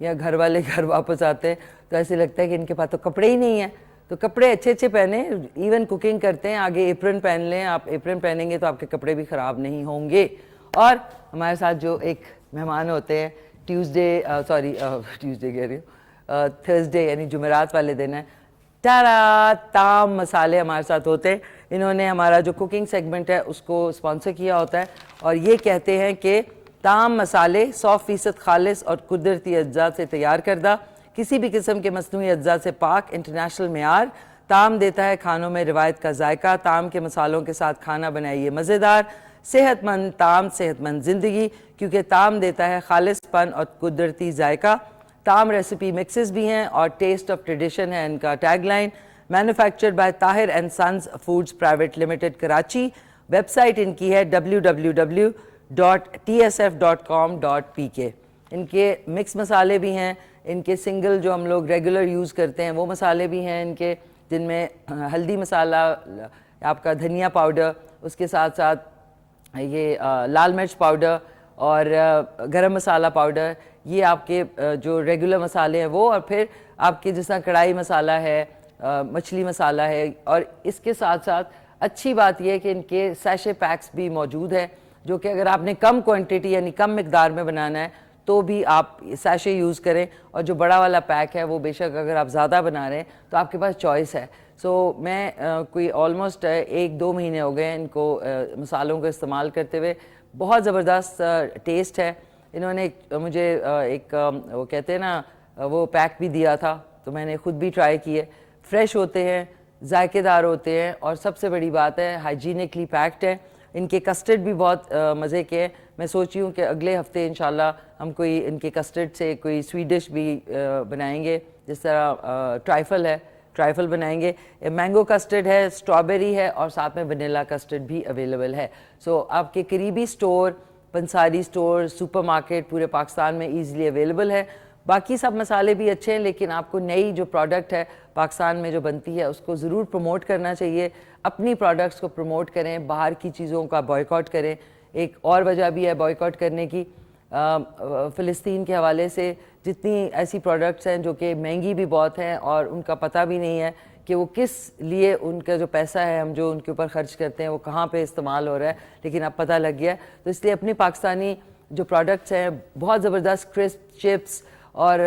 یا گھر والے گھر واپس آتے ہیں تو ایسے لگتا ہے کہ ان کے پاس تو کپڑے ہی نہیں ہیں. تو کپڑے اچھے اچھے پہنیں, ایون کوکنگ کرتے ہیں آگے ایپرن پہن لیں, آپ ایپرن پہنیں گے تو آپ کے کپڑے بھی خراب نہیں ہوں گے. اور ہمارے ساتھ جو ایک مہمان ہوتے ہیں ٹیوزڈے کہہ رہی ہوں, تھرسڈے یعنی جمعرات والے دن ہے, تام مسالے ہمارے ساتھ ہوتے ہیں. انہوں نے ہمارا جو کوکنگ سیگمنٹ ہے اس کو اسپانسر کیا ہوتا ہے اور یہ کہتے ہیں کہ تام مسالے 100% خالص اور قدرتی اجزاء سے تیار کردہ, کسی بھی قسم کے مصنوعی اجزاء سے پاک, انٹرنیشنل معیار. تام دیتا ہے کھانوں میں روایت کا ذائقہ. تام کے مسالوں کے ساتھ کھانا بنائیے مزیدار. صحت مند تام, صحت مند زندگی, کیونکہ تام دیتا ہے خالص پن اور قدرتی ذائقہ. تام ریسیپی مکسز بھی ہیں اور ٹیسٹ آف ٹریڈیشن ہے ان کا tag line. Manufactured by Tahir and sons foods private limited Karachi. Web site ان کی ہے www.tsf.com.pk. ان کے مکس مسالے بھی ہیں, ان کے سنگل جو ہم لوگ ریگولر یوز کرتے ہیں وہ مسالے بھی ہیں ان کے, جن میں ہلدی مسالہ, آپ کا دھنیا پاؤڈر, اس کے ساتھ ساتھ یہ لال مرچ پاؤڈر اور گرم مسالہ پاؤڈر, یہ آپ کے جو ریگولر مسالے ہیں وہ, اور پھر آپ کے جس طرح کڑھائی مسالہ ہے, مچھلی مسالہ ہے. اور اس کے ساتھ ساتھ اچھی بات یہ ہے کہ ان کے سیشے پیکس بھی موجود ہے, جو کہ اگر آپ نے کم کوانٹٹی یعنی کم مقدار میں بنانا ہے تو بھی آپ سیشے یوز کریں, اور جو بڑا والا پیک ہے وہ بے شک اگر آپ زیادہ بنا رہے ہیں تو آپ کے پاس چوائس ہے. سو میں کوئی آلموسٹ 1-2 مہینے ہو گئے ان کو مسالوں کو استعمال کرتے ہوئے. بہت زبردست ٹیسٹ ہے. انہوں نے مجھے ایک وہ کہتے ہیں نا وہ پیک بھی دیا تھا, تو میں نے خود بھی ٹرائی کیے. فریش ہوتے ہیں, ذائقے دار ہوتے ہیں, اور سب سے بڑی بات ہے ہائیجینکلی پیکڈ ہے. ان کے کسٹرڈ بھی بہت مزے کے ہیں. میں سوچی ہوں کہ اگلے ہفتے انشاءاللہ ہم کوئی ان کے کسٹرڈ سے کوئی سویٹ ڈش بھی بنائیں گے, جس طرح ٹرائفل ہے, ٹرائفل بنائیں گے. مینگو کسٹرڈ ہے, اسٹرابیری ہے, اور ساتھ میں ونیلا کسٹرڈ بھی اویلیبل ہے. سو آپ کے قریبی سٹور, پنساری سٹور, سپر مارکیٹ پورے پاکستان میں ایزیلی اویلیبل ہے. باقی سب مسالے بھی اچھے ہیں, لیکن آپ کو نئی جو پروڈکٹ ہے پاکستان میں جو بنتی ہے اس کو ضرور پروموٹ کرنا چاہیے. اپنی پروڈکٹس کو پروموٹ کریں, باہر کی چیزوں کا بائیکاٹ کریں. ایک اور وجہ بھی ہے بائیکاٹ کرنے کی, فلسطین کے حوالے سے جتنی ایسی پروڈکٹس ہیں جو کہ مہنگی بھی بہت ہیں اور ان کا پتہ بھی نہیں ہے کہ وہ کس لیے, ان کا جو پیسہ ہے ہم جو ان کے اوپر خرچ کرتے ہیں وہ کہاں پہ استعمال ہو رہا ہے, لیکن اب پتہ لگ گیا. تو اس لیے اپنی پاکستانی جو پروڈکٹس ہیں, بہت زبردست کرسپ چپس اور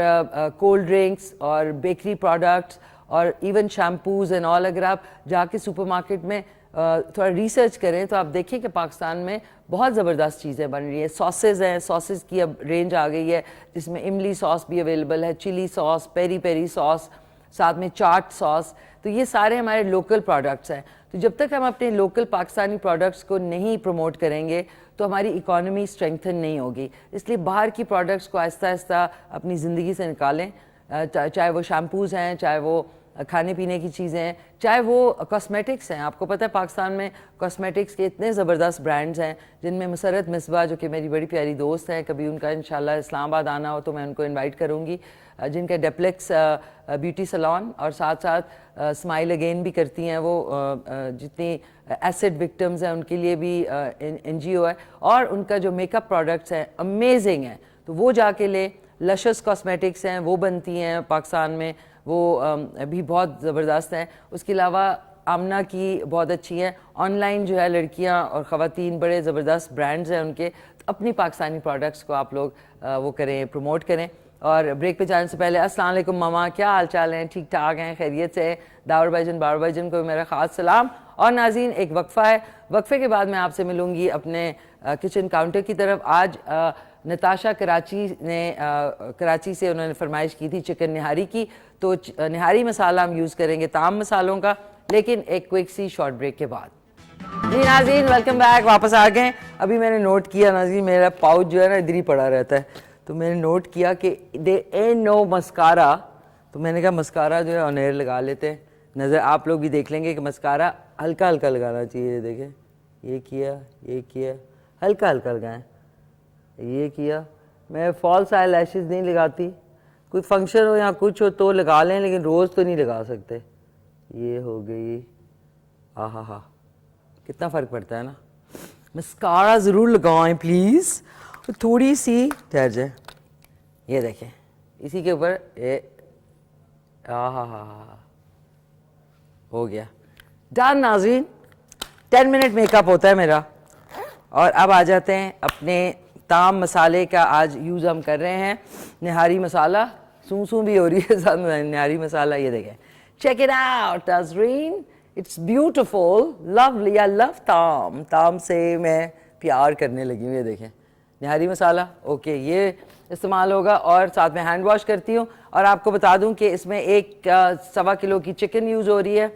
کولڈ ڈرنکس اور بیکری پروڈکٹس اور ایون شیمپوز اینڈ آل, اگر آپ جا کے سپر مارکیٹ میں تھوڑا ریسرچ کریں تو آپ دیکھیں کہ پاکستان میں بہت زبردست چیزیں بن رہی ہیں. ساسز ہیں, ساسز کی اب رینج آ گئی ہے جس میں املی ساس بھی اویلیبل ہے, چلی ساس, پیری پیری ساس, ساتھ میں چاٹ ساس. تو یہ سارے ہمارے لوکل پروڈکٹس ہیں. تو جب تک ہم اپنے لوکل پاکستانی پروڈکٹس کو نہیں پروموٹ کریں گے تو ہماری اکانومی اسٹرینگتھن نہیں ہوگی. اس لیے باہر کی پروڈکٹس کو آہستہ آہستہ اپنی زندگی سے نکالیں, چاہے وہ شیمپوز ہیں, چاہے وہ کھانے پینے کی چیزیں ہیں, چاہے وہ کاسمیٹکس ہیں. آپ کو پتہ ہے پاکستان میں کاسمیٹکس کے اتنے زبردست برانڈز ہیں, جن میں مسرت مصباح جو کہ میری بڑی پیاری دوست ہیں, کبھی ان کا انشاءاللہ اسلام آباد آنا ہو تو میں ان کو انوائٹ کروں گی, جن کا ڈیپلیکس بیوٹی سیلون اور ساتھ ساتھ اسمائل اگین بھی کرتی ہیں. وہ جتنی ایسڈ وکٹمز ہیں ان کے لیے بھی NGO ہے, اور ان کا جو میک اپ پروڈکٹس ہیں امیزنگ ہیں, تو وہ جا کے لیں. لشس کاسمیٹکس ہیں, وہ بنتی ہیں پاکستان میں, وہ بھی بہت زبردست ہیں. اس کے علاوہ آمنہ کی بہت اچھی ہیں. آن لائن جو ہے لڑکیاں اور خواتین بڑے زبردست برانڈز ہیں ان کے. اپنی پاکستانی پروڈکٹس کو آپ لوگ وہ کریں, پروموٹ کریں. اور بریک پہ جانے سے پہلے السلام علیکم ماما, کیا حال چال ہیں؟ ٹھیک ٹھاک ہیں, خیریت سے؟ داور بھائی جان, باور بھائی جان کو میرا خاص سلام. اور ناظرین ایک وقفہ ہے, وقفے کے بعد میں آپ سے ملوں گی اپنے کچن کاؤنٹر کی طرف. آج نتاشا کراچی سے انہوں نے فرمائش کی تھی چکن نہاری کی, تو نہاری مسالہ ہم یوز کریں گے تام مسالوں کا, لیکن ایک کوئک سی شارٹ بریک کے بعد. جی ناظرین ویلکم بیک, واپس آ گئے. ابھی میں نے نوٹ کیا ناظرین, میرا پاؤچ جو ہے نا ادھر ہی پڑا رہتا ہے, تو میں نے نوٹ کیا کہ دے اینڈ نو مسکارا, تو میں نے کہا مسکارا جو ہے آن ایئر لگا لیتے ہیں. نظر آپ لوگ بھی دیکھ لیں گے کہ مسکارا ہلکا ہلکا لگانا چاہیے. دیکھیں یہ کیا ہلکا ہلکا لگائیں, یہ کیا. میں فالس آئی لیشز نہیں لگاتی, کوئی فنکشن ہو یا کچھ ہو تو لگا لیں, لیکن روز تو نہیں لگا سکتے. یہ ہو گئی, ہاں کتنا فرق پڑتا ہے نا. مسکارا ضرور لگائیں پلیز, تھوڑی سی ٹھہر جائے. یہ دیکھیں اسی کے اوپر ہو گیا ڈن ناظرین. 10 منٹ میک اپ ہوتا ہے میرا. اور اب آ جاتے ہیں اپنے تام مسالے کا. آج یوز ہم کر رہے ہیں نہاری مسالہ. سوں بھی ہو رہی ہے ساتھ میں نہاری مسالہ. یہ دیکھیں, چیک اٹ آؤٹ ناظرین, اٹس بیوٹیفل, لولی. آئی لو تام. تام سے میں پیار کرنے لگی ہوں. یہ دیکھیں نہاری مسالہ. اوکے, یہ استعمال ہوگا. اور ساتھ میں ہینڈ واش کرتی ہوں. اور آپ کو بتا دوں کہ اس میں 1.25 کلو کی چکن یوز ہو رہی ہے.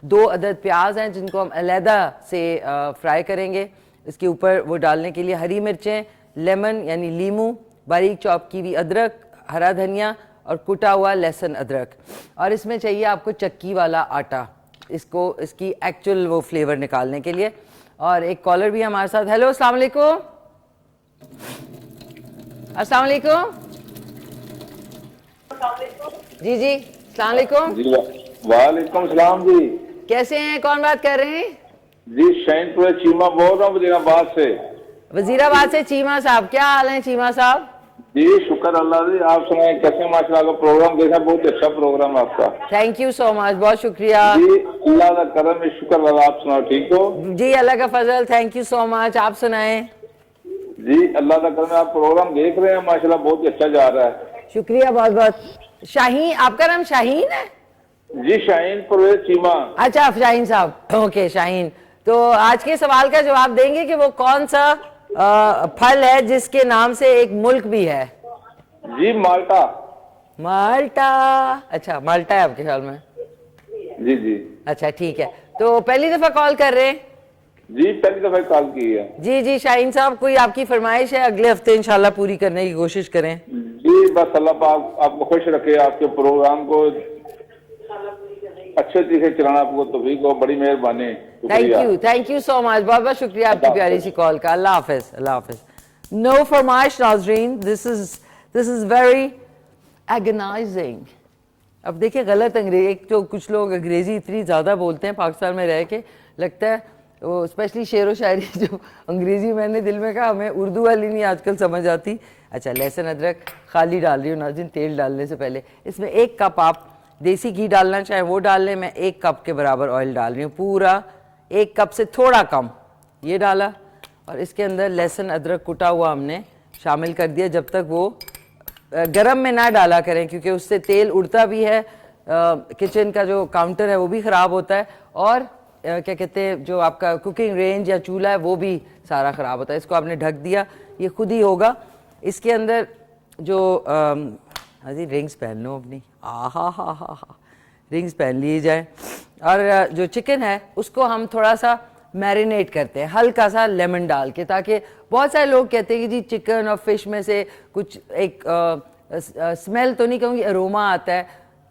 2 عدد پیاز ہیں جن کو ہم علیحدہ سے فرائی کریں گے. اس کے اوپر وہ ڈالنے کے لیے ہری مرچیں, لیمن یعنی لیمو, باریک چاپ کی ہوئی ادرک, ہرا دھنیا اور کٹا ہوا لہسن ادرک. اور اس میں چاہیے آپ کو چکی والا آٹا, اس کی ایکچوئل وہ فلیور نکالنے کے لیے. اور ایک کالر بھی ہمارے ساتھ. ہیلو, السلام علیکم. السلام علیکم. جی جی السلام علیکم. جی وعلیکم السلام. جی کیسے ہیں, کون بات کر رہے ہیں؟ جی شاہین پور چیمہ بول رہا ہوں وزیر آباد سے. وزیر آباد سے چیمہ صاحب, کیا حال ہیں چیمہ صاحب؟ جی شکر اللہ. جی آپ سنائیں کیسے؟ ماشاء اللہ کا پروگرام دیکھا, بہت اچھا پروگرام آپ کا. تھینک یو سو مچ, بہت شکریہ. جی اللہ کا کرم ہے, شکر اللہ. آپ سناؤ ٹھیک ہو؟ جی اللہ کا فضل, تھینک یو سو مچ. آپ سنائیں. جی اللہ کا کرم ہے, آپ پروگرام دیکھ رہے ہیں ماشاء اللہ, بہت اچھا جا رہا ہے. شکریہ بہت بہت. شاہین, آپ کا نام شاہین ہے؟ جی شاہین پرویز چیمہ. اچھا شاہین صاحب, اوکے شاہین. تو آج کے سوال کا جواب دیں گے کہ وہ کون سا پھل ہے جس کے نام سے ایک ملک بھی ہے؟ جی مالٹا. مالٹا. اچھا مالٹا ہے آپ کے خیال میں؟ جی جی اچھا ٹھیک ہے. تو پہلی دفعہ کال کر رہے ہیں؟ جی پہلی دفعہ کال کی ہے. جی جی شاہین صاحب, کوئی آپ کی فرمائش ہے؟ اگلے ہفتے انشاءاللہ پوری کرنے کی کوشش کریں. جی بس اللہ پاک آپ کو خوش رکھے, آپ کے پروگرام کو اچھے طریقے سے چلانا آپ کو توفیق ہو, بڑی مہربانی. تھینک یو سو مچ, بہت بہت شکریہ آپ کی پیاری سی کال کا. اللہ حافظ. اللہ حافظ. نو فرمائش ناظرین, دس از ویری ایگنائزنگ. اب دیکھیں غلط انگریزی, ایک تو کچھ لوگ انگریزی اتنی زیادہ بولتے ہیں پاکستان میں رہ کے, لگتا ہے وہ اسپیشلی شعر و شاعری جو انگریزی میں نے دل میں کہا ہمیں اردو والی نہیں آج کل سمجھ آتی. اچھا لہسن ادرک خالی ڈال رہی ہوں ناظرین, تیل ڈالنے سے پہلے. اس میں 1 کپ آپ دیسی گھی ڈالنا چاہیں وہ ڈال لیں. میں 1 کپ کے برابر آئل ڈال رہی ہوں, پورا 1 کپ سے تھوڑا کم یہ ڈالا. اور اس کے اندر لہسن ادرک کٹا ہوا ہم نے شامل کر دیا. جب تک وہ گرم میں نہ ڈالا کریں کیونکہ اس سے تیل اڑتا بھی ہے, کچن کا جو کاؤنٹر ہے وہ بھی خراب ہوتا ہے, اور کیا کہتے ہیں جو آپ کا کوکنگ رینج یا چولہا ہے وہ بھی سارا خراب ہوتا ہے. اس کو آپ نے ڈھک دیا, یہ خود ہی ہوگا. اس کے اندر جو رنگز پہن لو اپنی, رنگز پہن لیے جائیں. اور جو چکن ہے اس کو ہم تھوڑا سا میرینیٹ کرتے ہیں ہلکا سا لیمن ڈال کے, تاکہ بہت سارے لوگ کہتے ہیں کہ جی چکن اور فش میں سے کچھ ایک اسمیل تو نہیں کہوں گی, اروما آتا ہے,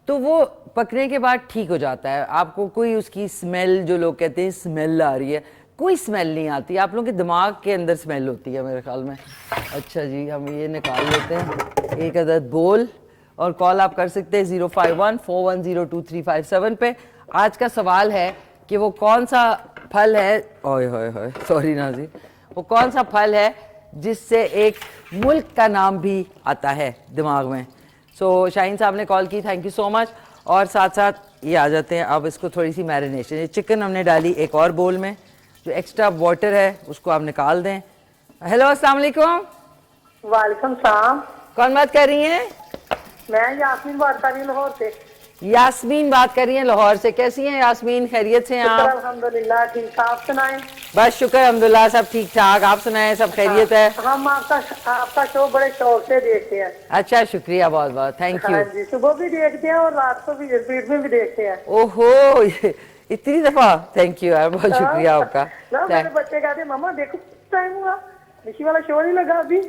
تو وہ پکنے کے بعد ٹھیک ہو جاتا ہے. آپ کو کوئی اس کی اسمیل, جو لوگ کہتے ہیں اسمیل آ رہی ہے, کوئی اسمیل نہیں آتی. آپ لوگوں کے دماغ کے اندر اسمیل ہوتی ہے میرے خیال میں. اچھا جی ہم یہ نکال لیتے ہیں 1 عدد بول. اور کال آپ کر سکتے ہیں 051-410-2357 پہ. آج کا سوال ہے کہ وہ کون سا پھل ہے, سوری ناظرین, وہ کون سا پھل ہے جس سے ایک ملک کا نام بھی آتا ہے دماغ میں. سو شاہین صاحب نے کال کی, تھینک یو سو مچ. اور ساتھ ساتھ یہ آ جاتے ہیں اب اس کو تھوڑی سی میرینیشن. یہ چکن ہم نے ڈالی ایک اور بول میں, جو ایکسٹرا واٹر ہے اس کو آپ نکال دیں. ہیلو السلام علیکم. وعلیکم السلام. کون بات کر رہی ہیں؟ میں یاسمین بات کر رہی ہوں لاہور سے. یاسمین بات کر رہی ہیں لاہور سے. کیسی ہیں یاسمین, خیریت سے ہیں آپ؟ الحمدللہ ٹھیک. آپ سنائیں؟ بس شکر الحمدللہ سب ٹھیک ٹھاک. آپ سنائیں سب خیریت ہے؟ ہم آپ کا شو بڑے شوق سے دیکھتے ہیں. اچھا شکریہ بہت بہت, تھینک یو. ہاں جی, صبح بھی دیکھتے ہیں اور رات کو بھی, ریپیٹ میں بھی دیکھتے ہیں. اوہو اتنی دفعہ, تھینک یو یار, بہت شکریہ آپ کا. میرے بچے کہتے ہیں ماما دیکھو ٹائم ہوا, نشی والا شو نہیں لگا ابھی.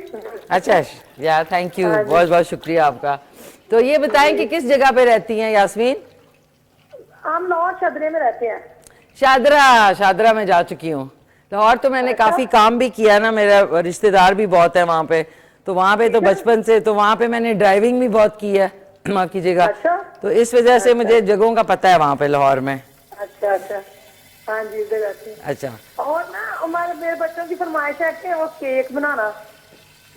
اچھا یار تھینک یو, بہت بہت شکریہ آپ کا. تو یہ بتائیں کہ کس جگہ پہ رہتی ہیں یاسمین؟ ہم لاہور شادرے میں رہتے ہیں. شادرہ میں جا چکی ہوں. لاہور تو میں نے کافی کام بھی کیا نا, میرا رشتہ دار بھی بہت ہے وہاں پہ, تو وہاں پہ تو بچپن سے, تو وہاں پہ میں نے ڈرائیونگ بھی بہت کی ہے, معاف کیجیے گا, تو اس وجہ سے مجھے جگہوں کا پتہ ہے وہاں پہ لاہور میں. اچھا اچھا, ہاں جی ادھر آتے ہیں. اچھا, اور نا ہمارے میرے بچوں کی فرمائش ہے کہ وہ cake banana.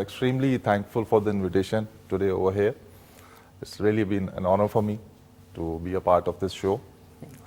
extremely thankful for the invitation today over here. It's really been an honor for me to be a part of this show.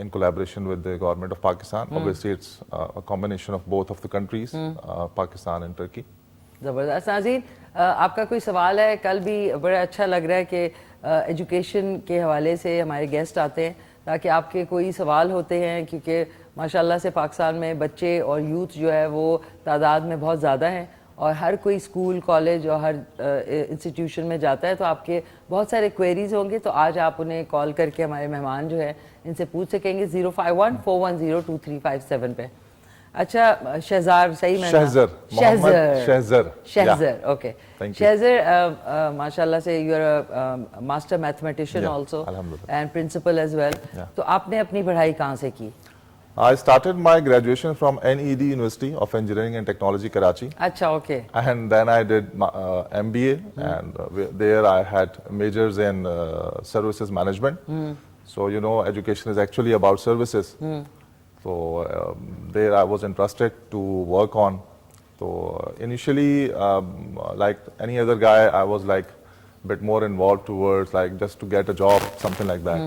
in collaboration with the government of Pakistan. Obviously, it's a combination of both of the countries, Pakistan and Turkey. زبردست. ناظرین آپ کا کوئی سوال ہے؟ کل بھی بڑا اچھا لگ رہا ہے کہ ایجوکیشن کے حوالے سے ہمارے گیسٹ آتے ہیں تاکہ آپ کے کوئی سوال ہوتے ہیں، کیونکہ ماشاءاللہ سے پاکستان میں بچے اور یوتھ جو ہے وہ تعداد میں بہت زیادہ ہیں اور ہر کوئی اسکول کالج اور ہر انسٹیٹیوشن میں جاتا ہے، تو آپ کے بہت سارے کوئریز ہوں گے. تو آج آپ انہیں کال کر کے ہمارے مہمان جو ہے ان سے پوچھ سکیں گے 051-410-2357 پہ. اچھا شہزار، صحیح میں شہزر اوکے. شہزر ماشاءاللہ سے you are master mathematician also and principal as well. تو آپ نے اپنی پڑھائی کہاں سے کی؟ I started my graduation from NED University of Engineering and Technology, Karachi. Acha, okay. And then I did my, MBA, and there I had majors in services management. So, you know, education is actually about services. So, there I was interested to work on. So, initially, like any other guy, I was like a bit more involved towards like just to get a job, something like that.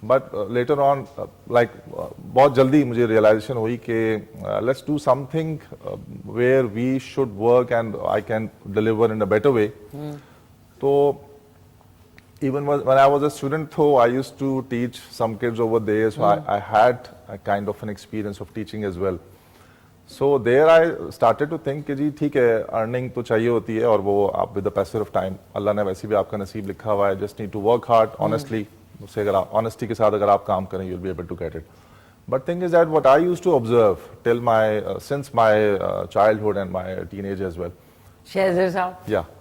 But later on, بہت جلدی مجھے realization ہوئی کہ let's do something where we should work and I can deliver in a better way. تو even when I was a student though, I used to teach some kids over there, so I had a kind of an experience of teaching as well. So there I started to think کہ جی ٹھیک ہے earning تو چاہیے ہوتی ہے اور وہ آپ with the pacer of time اللہ نے ویسے بھی آپ کا نصیب لکھا ہوا ہے. Just need to work hard honestly. اس سے اگر آپ آنیسٹی کے ساتھ اگر آپ کام کریں you'll be able to get it. But thing is that what I used to observe till since my childhood and my teenage as well. شہزر صاحب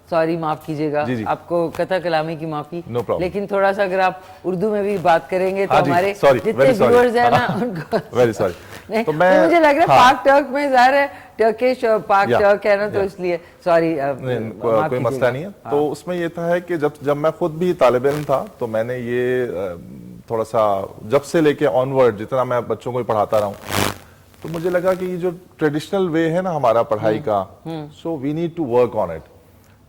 سوری معاف کیجیے گا آپ کو قطع کلامی کی معافی. لیکن تھوڑا سا اگر آپ اردو میں بھی بات کریں گے تو ہمارے جتنے ویورز ہیں نا ان کو ویری سوری. مجھے لگ رہا ہے پاک ٹرک میں ظاہر ہے ٹرکش اور پاک ٹرک ہے نا تو اس لیے سوری. کوئی مسئلہ نہیں ہے. تو اس میں یہ تھا کہ جب میں خود بھی طالب علم تھا تو میں نے یہ تھوڑا سا جب سے لے کے آنورڈ جتنا میں بچوں کو پڑھاتا رہا ہوں تو مجھے لگا کہ یہ جو ٹریڈیشنل وے ہے نا ہمارا پڑھائی کا so we need to work on it.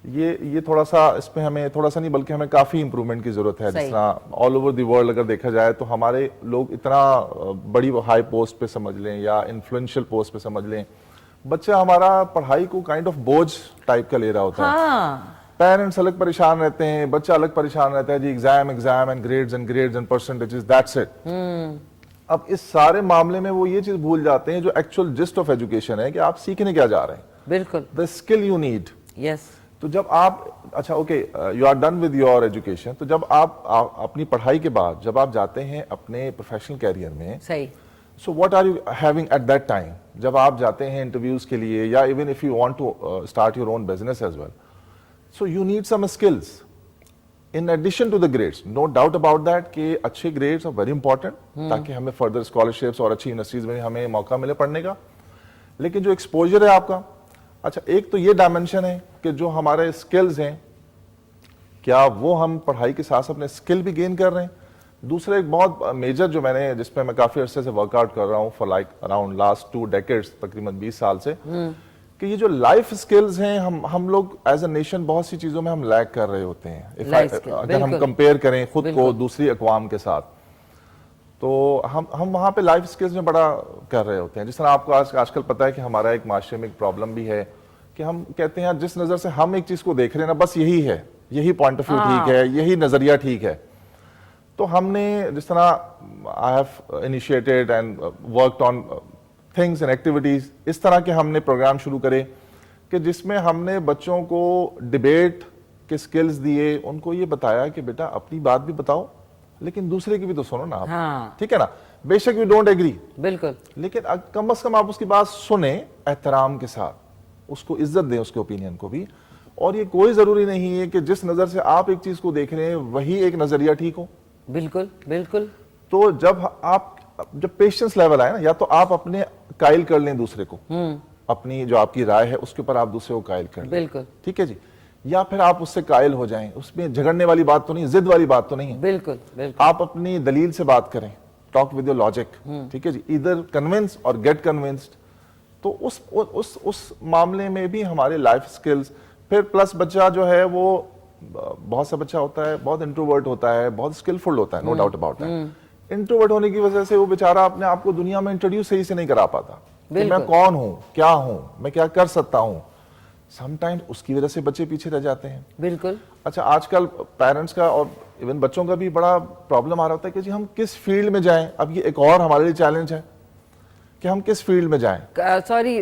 یہ تھوڑا سا اس پہ ہمیں تھوڑا سا نہیں بلکہ ہمیں کافی امپروومنٹ کی ضرورت ہے. جس طرح آل اوور دی ورلڈ اگر دیکھا جائے تو ہمارے لوگ اتنا بڑی ہائی پوسٹ پہ سمجھ لیں یا انفلوئنشل پوسٹ پہ سمجھ لیں بچہ ہمارا پڑھائی کو کائنڈ آف بوجھ ٹائپ کا لے رہا ہوتا ہے. پیرنٹس الگ پریشان رہتے ہیں, بچہ الگ پریشان رہتا ہے, جی exam and grades and percentages, that's it. اب اس سارے معاملے میں وہ یہ چیز بھول جاتے ہیں جو ایکچوئل جسٹ آف ایجوکیشن ہے کہ آپ سیکھنے کیا جا رہے ہیں. بالکل, the skill you need. Yes. تو جب آپ اچھا okay you are done with your education, تو جب آپ اپنی پڑھائی کے بعد جب آپ جاتے ہیں اپنے پروفیشنل کیریئر میں, صحیح, so what are you having at that time جب آپ جاتے ہیں انٹرویوز کے لیے یا even if you want to start your own business as well, so you need some skills in addition to the grades. No doubt about that کہ اچھے grades are very important تاکہ ہمیں further scholarships اور اچھی universities میں ہمیں موقع ملے پڑھنے کا. لیکن جو ایکسپوجر ہے آپ کا, اچھا ایک تو یہ ڈائمنشن ہے کہ جو ہمارے اسکلز ہیں کیا وہ ہم پڑھائی کے ساتھ اپنے اسکل بھی گین کر رہے ہیں. دوسرا ایک بہت میجر جو میں نے جس پہ میں کافی عرصے سے ورک آؤٹ کر رہا ہوں for like around last 2 decades تقریباً 20 سال سے, کہ یہ جو لائف اسکلز ہیں ہم لوگ ایز اے نیشن بہت سی چیزوں میں ہم لیک کر رہے ہوتے ہیں اگر ہم کمپیئر کریں خود کو دوسری اقوام کے ساتھ. تو ہم وہاں پہ لائف اسکلز میں بڑا کر رہے ہوتے ہیں. جس طرح آپ کو آج کل پتا ہے کہ ہمارا ایک معاشرے میں ایک پرابلم بھی ہے کہ ہم کہتے ہیں جس نظر سے ہم ایک چیز کو دیکھ رہے ہیں نا بس یہی ہے, یہی پوائنٹ آف ویو ٹھیک ہے, یہی نظریہ ٹھیک ہے. تو ہم نے جس طرح I have initiated and worked on things and activities, اس طرح کے ہم نے پروگرام شروع کرے کہ جس میں ہم نے بچوں کو ڈیبیٹ کے سکلز دیے, ان کو یہ بتایا کہ بیٹا اپنی بات بھی بتاؤ لیکن دوسرے کی بھی تو سنو نا آپ, ٹھیک ہے نا, بے شک وی ڈونٹ ایگری, بالکل, لیکن کم از کم آپ اس کی بات سنیں احترام کے ساتھ, اس کو عزت دیں اس کے اوپینین کو بھی. اور یہ کوئی ضروری نہیں ہے کہ جس نظر سے آپ ایک چیز کو دیکھ رہے ہیں وہی ایک نظریہ ٹھیک ہو. بالکل بالکل. تو جب پیشنس لیول آئے نا, یا تو آپ اپنے قائل کر لیں دوسرے کو, اپنی جو آپ کی رائے ہے اس کے اوپر آپ دوسرے کو قائل کر لیں, بالکل ٹھیک ہے جی, یا پھر آپ اس سے قائل ہو جائیں. اس میں جھگڑنے والی بات تو نہیں, ضد والی بات تو نہیں ہے, بالکل بالکل. آپ اپنی دلیل سے بات کریں, ٹاک ود یور لاجک, ٹھیک ہے جی, ادھر کنونس اور گیٹ کنونسڈ. تو اس معاملے میں بھی ہمارے لائف سکلز, پھر پلس بچہ جو ہے وہ بہت سا بچہ ہوتا ہے بہت انٹروورٹ ہوتا ہے, بہت اسکلفل ہوتا ہے, no doubt about that. Introvert ہونے کی وجہ سے وہ بیچارہ اپنے آپ کو دنیا میں انٹروڈیوس صحیح سے نہیں کرا پاتا کہ میں کون ہوں, کیا ہوں, میں کیا کر سکتا ہوں. سم ٹائمز اس کی وجہ سے بچے پیچھے رہ جاتے ہیں. بالکل. اچھا آج کل پیرنٹس کا اور ایون بچوں کا بھی بڑا پرابلم آ رہا ہوتا ہے کہ جی ہم کس فیلڈ میں جائیں. اب یہ ایک اور ہمارے لیے چیلنج ہے کہ ہم کس فیلڈ میں جائیں. سوری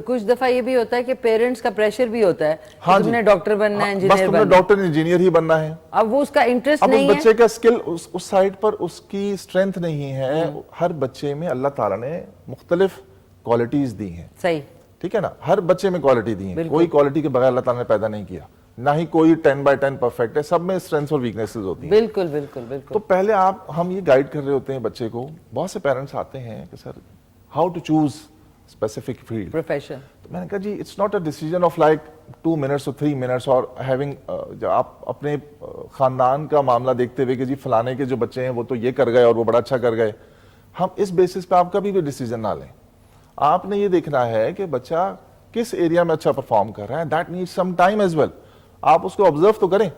کچھ دفعہ یہ بھی ہوتا ہے کہ پیرنٹس کا پریشر بھی ہوتا ہے کہ تم نے ڈاکٹر بننا ہے, بس تم نے ڈاکٹر انجینئر ہی بننا ہے. اب وہ اس کا انٹرسٹ اب نہیں اس ہے. بچے کا اسکل اس سائڈ پر اس کی اسٹرینتھ نہیں ہے. ہر بچے میں اللہ تعالیٰ نے مختلف کوالٹیز دی ہیں. صحیح. ٹھیک ہے نا, ہر بچے میں کوالٹی دی ہیں. کوئی کوالٹی کے بغیر اللہ تعالیٰ نے پیدا نہیں کیا, نہ ہی کوئی 10/10 پرفیکٹ ہے. سب میں اسٹرینتھس اور ویکنیسز ہوتی ہیں. بالکل بالکل بالکل. تو پہلے ہم یہ گائیڈ کر رہے ہوتے ہیں بچے کو. بہت سے پیرنٹس آتے ہیں کہ sir how to choose specific field profession. تو میں نے کہا جی it's not a decision of like 2 minutes اور 3 minutes اور ہیونگ آپ اپنے خاندان کا معاملہ دیکھتے ہوئے کہ جی فلانے کے جو بچے ہیں وہ تو یہ کر گئے اور وہ بڑا اچھا کر گئے. ہم اس بیسس پہ آپ کبھی بھی ڈیسیجن نہ لیں. آپ نے یہ دیکھنا ہے کہ بچہ کس ایریا میں اچھا پرفارم کر رہا ہے. That need some time as well. آپ اس کو آبزرو تو کریں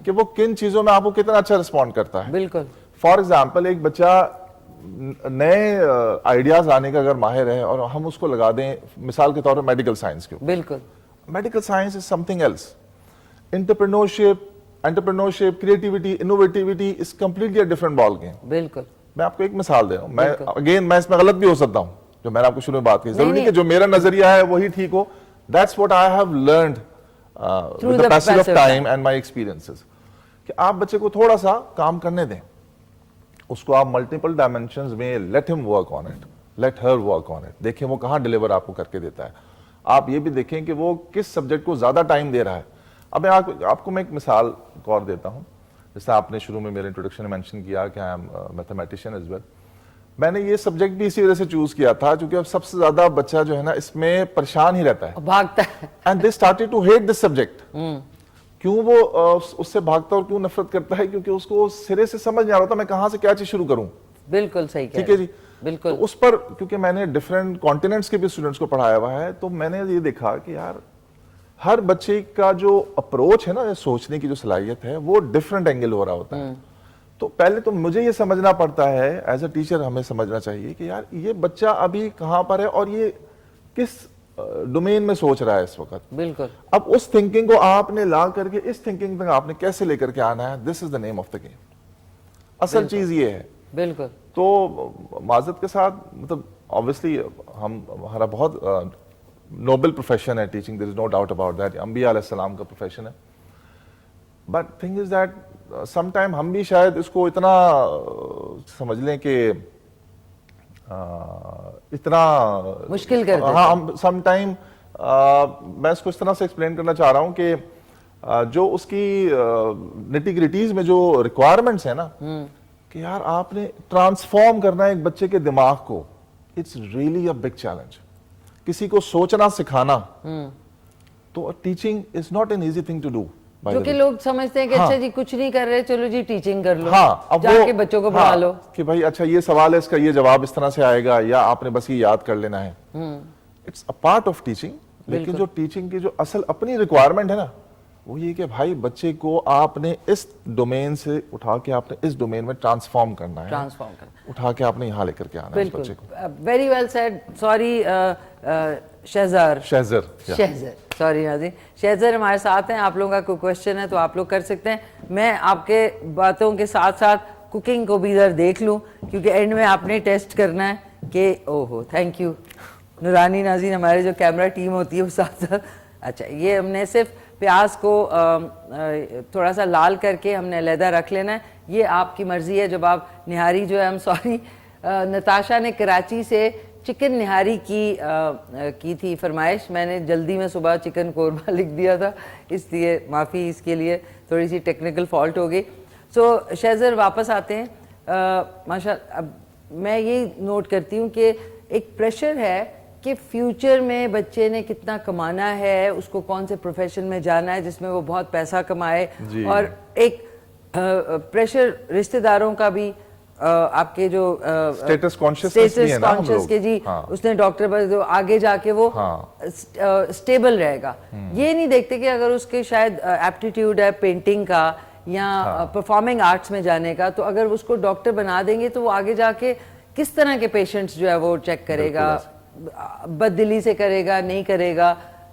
کہ وہ کن چیزوں میں آپ کو کتنا اچھا رسپونڈ کرتا ہے. بالکل. فار ایگزامپل ایک بچہ نئے آئیڈیاز لانے کا اگر ماہر ہے اور ہم اس کو لگا دیں مثال کے طور پر میڈیکل سائنس کے. بالکل. Medical science is something else. Entrepreneurship, creativity, innovativity is completely different ball game. بالکل. میں آپ کو ایک مثال دے رہا ہوں. میں اس میں غلط بھی ہو سکتا ہوں, جو میں نے آپ کو شروع میں بات کی. ضروری نہیں کہ جو میرا نظریہ ہے وہی ٹھیک ہو. That's what I have learned with the passage of time and my experiences, کہ آپ بچے کو تھوڑا سا کام کرنے دیں. اس کو آپ ملٹیپل ڈائمینشنز میں لیٹ ہم work on it, let her work on it. دیکھیں وہ کہاں ڈیلیور آپ کو کر کے دیتا ہے. آپ یہ بھی دیکھیں کہ وہ کس سبجیکٹ کو زیادہ ٹائم دے رہا ہے. اب میں آپ کو میں ایک مثال اور دیتا ہوں. جیسے آپ نے شروع میں میرے انٹروڈکشن میں مینشن کیا کہ I am mathematician as well. میں نے یہ سبجیکٹ بھی اسی وجہ سے چوز کیا تھا کیونکہ اب سب سے زیادہ بچہ جو ہے نا اس میں پریشان ہی رہتا ہے, بھاگتا ہے. And they started to hate this subject. کیوں وہ اس سے بھاگتا اور کیوں نفرت کرتا ہے؟ کیونکہ اس کو سرے سے سمجھ نہیں آ رہا تھا میں کہاں سے کیا چیز شروع کروں. بالکل صحیح. ٹھیک ہے جی. بالکل. تو اس پر کیونکہ میں نے ڈفرینٹ کانٹیننٹس کے بھی اسٹوڈنٹس کو پڑھایا ہوا ہے, تو میں نے یہ دیکھا کہ یار ہر بچے کا جو اپروچ ہے نا, سوچنے کی جو صلاحیت ہے وہ ڈفرینٹ اینگل ہو رہا ہوتا ہے. تو پہلے تو مجھے یہ سمجھنا پڑتا ہے ایز اے ٹیچر, ہمیں سمجھنا چاہیے کہ یار یہ بچہ ابھی کہاں پر ہے اور یہ کس ڈومین میں سوچ رہا ہے اس وقت. بالکل. اب اس تھنکنگ کو آپ نے لا کر کے اس تھنکنگ تک آپ نے کیسے لے کر کے آنا ہے, دس از دا نیم آف دا گیم. اصل چیز یہ ہے. بالکل. تو معذرت کے ساتھ مطلب obviously ہمارا بہت نوبل پروفیشن ہے teaching, there is no doubt about that. انبیاء علیہ السلام کا پروفیشن ہے. But thing is that some time ہم بھی شاید اس کو اتنا سمجھ لیں کہ اتنا مشکل کر دیتے. ہاں, سم ٹائم میں اس کو اس طرح سے ایکسپلین کرنا چاہ رہا ہوں کہ جو اس کی نٹی گریٹیز میں جو ریکوائرمنٹس ہیں نا, کہ یار آپ نے ٹرانسفارم کرنا ہے ایک بچے کے دماغ کو, it's really a big challenge. کسی کو سوچنا سکھانا, تو teaching is not an easy thing to do. جو کہ لوگ سمجھتے ہیں کہ اچھا جی کچھ نہیں کر رہے, چلو جی ٹیچنگ کر لو, اب جا کے بچوں کو پڑھا لو کہ بھائی اچھا یہ سوال ہے, اس کا یہ جواب اس طرح سے آئے گا, یا آپ نے بس یہ یاد کر لینا ہے. It's a part of teaching. لیکن جو ٹیچنگ کی جو اصل اپنی ریکوائرمنٹ ہے نا, وہ یہ کہ بھائی بچے کو آپ نے اس ڈومین سے اٹھا کے آپ نے اس ڈومین میں ٹرانسفارم کرنا ہے, اٹھا کے آپ نے یہاں لے کر کے آنا ہے اس بچے کو. Very well said. Sorry Shehzar sorry ناظرین, شہزر ہمارے ساتھ ہیں. آپ لوگوں کا کوئی کوشچن ہے تو آپ لوگ کر سکتے ہیں. میں آپ کے باتوں کے ساتھ ساتھ کوکنگ کو بھی ادھر دیکھ لوں, کیونکہ اینڈ میں آپ نے ٹیسٹ کرنا ہے کہ او ہو. تھینک یو نورانی. ناظرین ہمارے جو کیمرہ ٹیم ہوتی ہے وہ ساتھ ساتھ. اچھا یہ ہم نے صرف پیاز کو تھوڑا سا لال کر کے ہم نے علیحدہ رکھ لینا ہے. یہ آپ کی مرضی ہے. جب آپ نہاری جو ہے, سوری نتاشا نے کراچی سے چکن نہاری کی تھی فرمائش. میں نے جلدی میں صبح چکن قورمہ لکھ دیا تھا, اس لیے معافی, اس کے لیے تھوڑی سی ٹیکنیکل فالٹ ہو گئی. سو شہزر واپس آتے ہیں. ماشاء اب میں یہ نوٹ کرتی ہوں کہ ایک پریشر ہے کہ فیوچر میں بچے نے کتنا کمانا ہے, اس کو کون سے پروفیشن میں جانا ہے جس میں وہ بہت پیسہ کمائے, اور ایک پریشر رشتہ داروں کا بھی, آپ کے جو اسٹیٹس کانشیس کے جی اس نے ڈاکٹر بن آگے جا کے وہ اسٹیبل رہے گا. یہ نہیں دیکھتے کہ اگر اس کے شاید ایپٹیٹیوڈ ہے پینٹنگ کا یا پرفارمنگ آرٹس میں جانے کا, تو اگر اس کو ڈاکٹر بنا دیں گے تو وہ آگے جا کے کس طرح کے پیشنٹس جو ہے وہ چیک کرے گا, بد دلی سے کرے گا, نہیں کرے گا.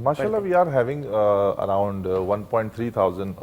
Mashallah, we are having around 1.3 thousand,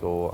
So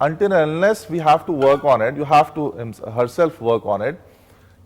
until unless we have to work on it, you have to herself work on it,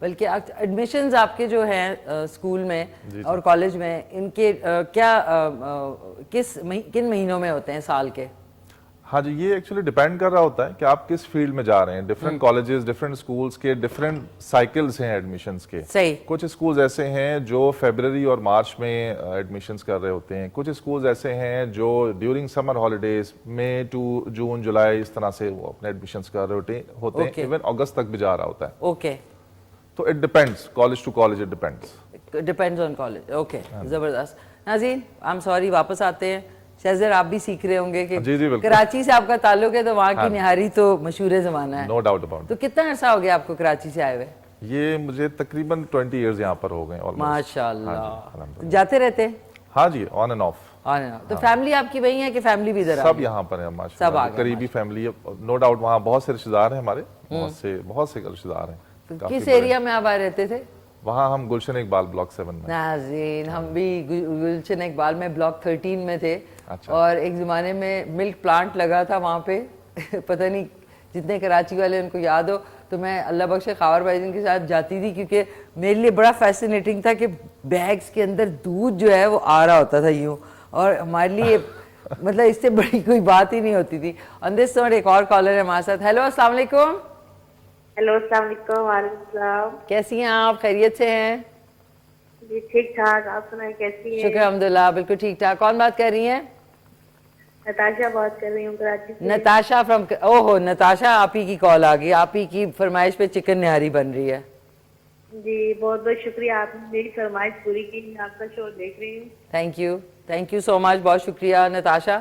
بلکہ ایڈمیشنز آپ کے جو ہیں اسکول میں اور کالج میں ان کے کیا کن مہینوں میں ہوتے ہیں سال کے؟ ہاں جی یہ ایکچولی ڈیپینڈ کر رہا ہوتا ہے کہ آپ کس فیلڈ میں جا رہے ہیں. ڈفرینٹ کالجز ڈفرینٹ اسکولس کے ڈفرینٹ سائیکلس ہیں ایڈمیشنس کے. صحیح. کچھ اسکولز ایسے ہیں جو فیبرری اور مارچ میں ایڈمیشنس کر رہے ہوتے ہیں, کچھ اسکولز ایسے ہیں جو during summer holidays May to June July اس طرح سے وہ اپنے ایڈمیشنس کر رہے ہوتے ہیں, ایون اگست تک بھی جا رہا ہوتا ہے. اوکے, تو it depends college to college, it depends on college. Okay, زبردست. ناظرین آئی ایم سوری, واپس آتے ہیں. شہزر آپ بھی سیکھ رہے ہوں گے کہ کراچی سے آپ کا تعلق ہے تو وہاں کی نہاری تو مشہور زمانہ ہے. No doubt about. تو کتنا عرصہ ہو گیا آپ کو کراچی سے آئے ہوئے؟ یہ مجھے تقریباً 20 ایئرز یہاں پر ہو گئے. ماشاء اللہ. جاتے رہتے ہیں؟ ہاں جی, آن اینڈ آف. تو فیملی آپ کی وہی ہے کہ فیملی بھی ادھر؟ سب یہاں پر ہے ماشاء اللہ, قریبی فیملی ہے. نو ڈاؤٹ وہاں بہت سے رشتے دار ہیں ہمارے, بہت سے رشتے دار ہیں. کس ایریا میں آپ آ رہتے تھے؟ وہاں ہم گلشن اقبال بلاک 7 میں. ناظرین ہم بھی گلشن اقبال میں بلاک 13 میں تھے. اور ایک زمانے میں ملک پلانٹ لگا تھا وہاں پہ, پتہ نہیں جتنے کراچی والے ان کو یاد ہو. تو میں اللہ بخش خاور بھائی جن کے ساتھ جاتی تھی کیونکہ میرے لیے بڑا فیسینیٹنگ تھا کہ بیگز کے اندر دودھ جو ہے وہ آ رہا ہوتا تھا یوں, اور ہمارے لیے مطلب اس سے بڑی کوئی بات ہی نہیں ہوتی تھی. آن دس نوٹ ایک اور کالر ہے ہمارے ساتھ. ہیلو, السلام علیکم. ہیلو, السلام علیکم. وعلیکم السلام. کیسی ہیں آپ؟ خیریت سے ہیں؟ جی ٹھیک ٹھاک, آپ سنائیں کیسی ہیں؟ شکر الحمدللہ, بالکل ٹھیک ٹھاک. کون بات کر رہی ہیں؟ نتاشا بات کر رہی ہوں کراچی سے. نتاشا فرام, اوہو نتاشا, آپ ہی کی کال آ گئی. آپ ہی کی فرمائش پہ چکن نہاری بن رہی ہے. جی بہت بہت شکریہ, آپ نے میری فرمائش پوری کی. میں آپ کا شو دیکھ رہی ہوں. تھینک یو سو مچ, بہت شکریہ نتاشا.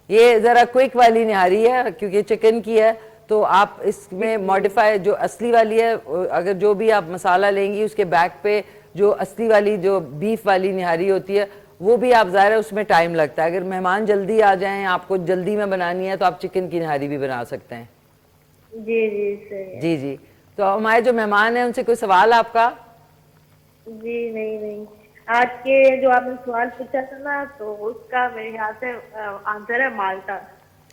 یہ ذرا کوئک والی نہاری ہے کیونکہ چکن کی ہے, تو آپ اس میں ماڈیفائی جو اصلی والی ہے, اگر جو بھی آپ مسالہ لیں گی اس کے بیک پہ جو اصلی والی جو بیف والی نہاری ہوتی ہے وہ بھی آپ ظاہر ہے اس میں ٹائم لگتا ہے. اگر مہمان جلدی آ جائیں, آپ کو جلدی میں بنانی ہے تو آپ چکن کی نہاری بھی بنا سکتے ہیں. جی جی صحیح. جی تو ہمارے جو مہمان ہیں ان سے کوئی سوال آپ کا؟ جی نہیں, آج کے جو آپ نے سوال پوچھا تھا نا تو اس کا میرے خیال سے آنسر ہے مالٹا.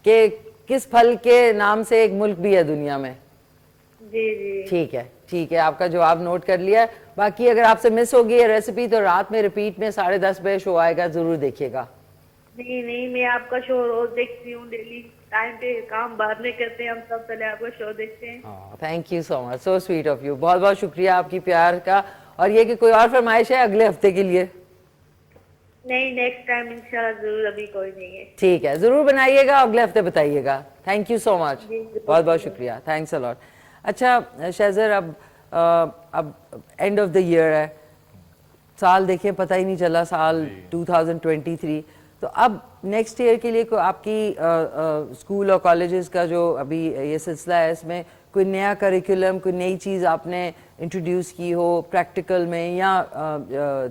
کہ کس پھل کے نام سے ایک ملک بھی ہے دنیا میں؟ جی ٹھیک ہے, آپ کا جواب نوٹ کر لیا. باقی اگر آپ سے مس ہوگی یہ ریسیپی تو رات میں ریپیٹ میں 10:30 بجے شو آئے گا, ضرور دیکھیے گا. نہیں, میں آپ کا شو روز دیکھتی ہوں, ڈیلی ٹائم پہ کام باہر نہیں کرتے ہم سب, پہلے آپ کا شو دیکھتے ہیں. Thank you so much, so sweet of you. بہت بہت شکریہ آپ کی پیار کا. اور یہ کہ کوئی اور فرمائش ہے اگلے ہفتے کے لیے؟ نہیں, نیکسٹ ٹائم انشاءاللہ ضرور, ابھی کوئی نہیں ہے. ٹھیک ہے, ضرور بنائیے گا, اگلے ہفتے بتائیے گا. تھینک یو سو مچ, بہت بہت شکریہ. Thanks allot. اچھا شہزر, اب اینڈ آف دا ایئر ہے, سال دیکھیں پتہ ہی نہیں چلا, سال 2023. تو اب نیکسٹ ایئر کے لیے کوئی آپ کی اسکول اور کالجز کا جو ابھی یہ سلسلہ ہے اس میں کوئی نیا کریکولم, کوئی نئی چیز آپ نے انٹروڈیوس کی ہو پریکٹیکل میں یا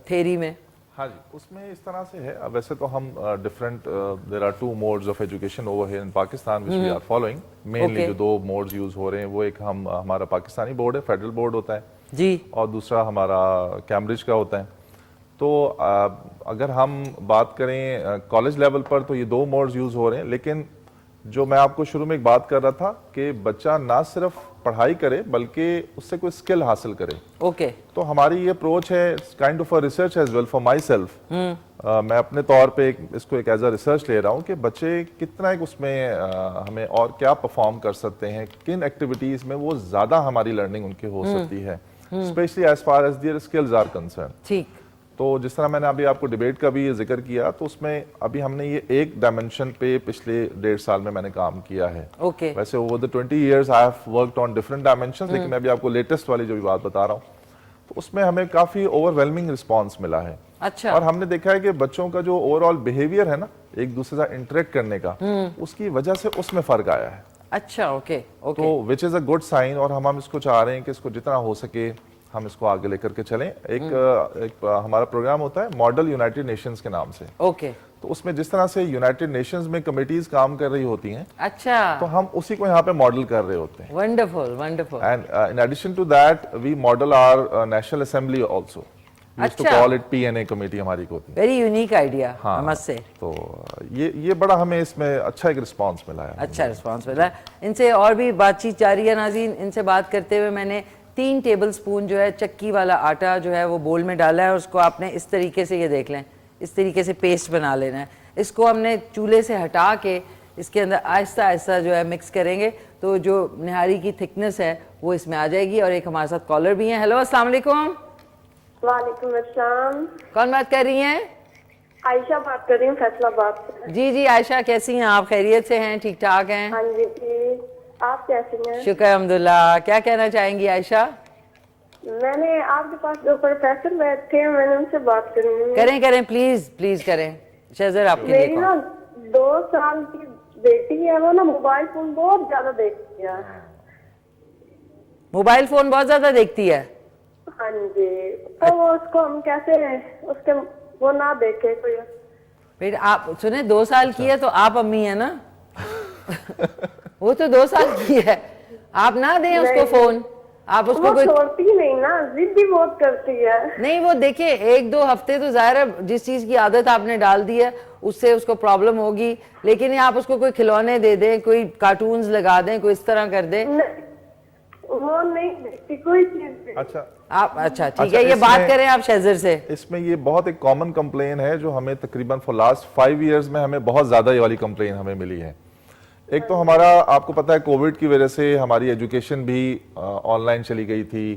تھیری میں؟ ہاں جی, اس میں اس طرح سے ہے. ویسے تو ہم different there are 2 modes of education over here in Pakistan which we are following. Mainly جو 2 موڈز یوز ہو رہے ہیں وہ ایک ہمارا پاکستانی بورڈ ہے, فیڈرل بورڈ ہوتا ہے جی, اور دوسرا ہمارا کیمبرج کا ہوتا ہے. تو اگر ہم بات کریں کالج لیول پر تو یہ 2 موڈز یوز ہو رہے ہیں. لیکن جو میں آپ کو شروع میں ایک بات کر رہا تھا کہ بچہ نہ صرف پڑھائی کرے بلکہ اس سے کوئی اسکل حاصل کرے. اوکے, تو ہماری یہ اپروچ ہے, kind of a research as well for myself. میں اپنے طور پہ اس کو ایک ایز اے ریسرچ لے رہا ہوں کہ بچے کتنا ایک اس میں ہمیں اور کیا پرفارم کر سکتے ہیں, کن ایکٹیویٹیز میں وہ زیادہ ہماری لرننگ ان کی ہو سکتی ہے, especially as far as their skills are concern. ٹھیک. تو جس طرح میں نے ابھی آپ کو ڈیبیٹ کا بھی ذکر کیا, تو اس میں ابھی ہم نے یہ ایک ڈائمینشن پہ پچھلے 1.5 سال میں نے کام کیا ہے. اوکے, ویسے over the 20 years I have worked on different dimensions, لیکن میں ابھی آپ کو لیٹسٹ والی جو بھی بات بتا رہا ہوں تو اس میں ہمیں کافی اوور ویلمنگ رسپانس ملا ہے. اچھا, اور ہم نے دیکھا ہے کہ بچوں کا جو اوور آل بیہیویئر ہے نا, ایک دوسرے سے انٹریکٹ کرنے کا, اس کی وجہ سے اس میں فرق آیا ہے. اچھا, اوکے, تو وچ از اے گڈ سائن. اور ہم اس کو چاہ رہے ہیں کہ اس کو جتنا ہو سکے ہم اس کو آگے لے کر کے چلیں. ایک ہمارا پروگرام ہوتا ہے ماڈل یونائٹڈ نیشنز کے نام سے. اوکے, تو اس میں جس طرح سے یونائٹڈ نیشنز میں کمیٹیز کام کر رہی ہوتی ہیں, اچھا, تو ہم اسی کو یہاں پہ ماڈل کر رہے ہوتے ہیں. Wonderful wonderful. And in addition to that we model are national assembly also. We used to call it PNA committee ہماری کو ہوتی ہے. Very unique idea, I must say. تو یہ بڑا ہمیں اس میں اچھا ایک رسپانس ملا ہے. اچھا رسپانس ملا ہے. ان سے اور بھی بات چیت جاری ہے ناظرین. ان سے بات کرتے ہوئے میں نے 3 ٹیبل سپون جو ہے چکی والا آٹا جو ہے وہ بول میں ڈالا ہے اور اس کو آپ نے اس طریقے سے, یہ دیکھ لیں, اس طریقے سے پیسٹ بنا لینا ہے. اس کو ہم نے چولہے سے ہٹا کے اس کے اندر آہستہ آہستہ جو ہے مکس کریں گے تو جو نہاری کی تھکنس ہے وہ اس میں آ جائے گی. اور ایک ہمارے ساتھ کالر بھی ہیں. ہیلو السلام علیکم. وعلیکم السلام. کون بات کر رہی ہیں؟ عائشہ بات کر رہی ہوں فیصلہ آباد سے. جی عائشہ, کیسی ہیں آپ؟ خیریت سے ہیں؟ ٹھیک ٹھاک ہیں؟ ہاں جی ٹھیک, آپ کیسی ہیں؟ شکر الحمدللہ. کیا کہنا چاہیں گی عائشہ؟ میں نے آپ کے پاس جو پروفیسر بیٹھے ہیں میں نے ان سے بات کرنی ہے. کریں پلیز کریں. شہزر آپ کے لیے میری نا 2 سال کی بیٹی ہے, وہ نا موبائل فون بہت زیادہ دیکھتی ہے. موبائل فون بہت زیادہ دیکھتی ہے؟ ہاں جی, تو وہ اس کو ہم کیسے اس کے وہ نہ دیکھے کوئی. بیٹا آپ سنیں, 2 سال کی ہے تو آپ امی ہیں نا, وہ تو 2 سال کی ہے, آپ نہ دیں اس کو فون. آپ اس کو کوئی چھوڑتی ہی نہیں نا, ضد بھی بہت کرتی ہے. نہیں, وہ دیکھیں 1-2 ہفتے تو ظاہر ہے جس چیز کی عادت آپ نے ڈال دی ہے اس سے اس کو پرابلم ہوگی, لیکن آپ اس کو کوئی کھلونے دے دیں, کوئی کارٹونز لگا دیں, کوئی اس طرح کر دیں. وہ نہیں دیکھتی کوئی چیز. اچھا آپ اچھا ٹھیک ہے, یہ بات کریں آپ شہزر سے. اس میں یہ بہت ایک کامن کمپلین ہے جو ہمیں تقریباً فور لاسٹ 5 ایئرز میں ہمیں بہت زیادہ یہ والی کمپلین ہمیں ملی ہے. ایک تو ہمارا آپ کو پتا ہے کووڈ کی وجہ سے ہماری ایجوکیشن بھی آن لائن چلی گئی تھی,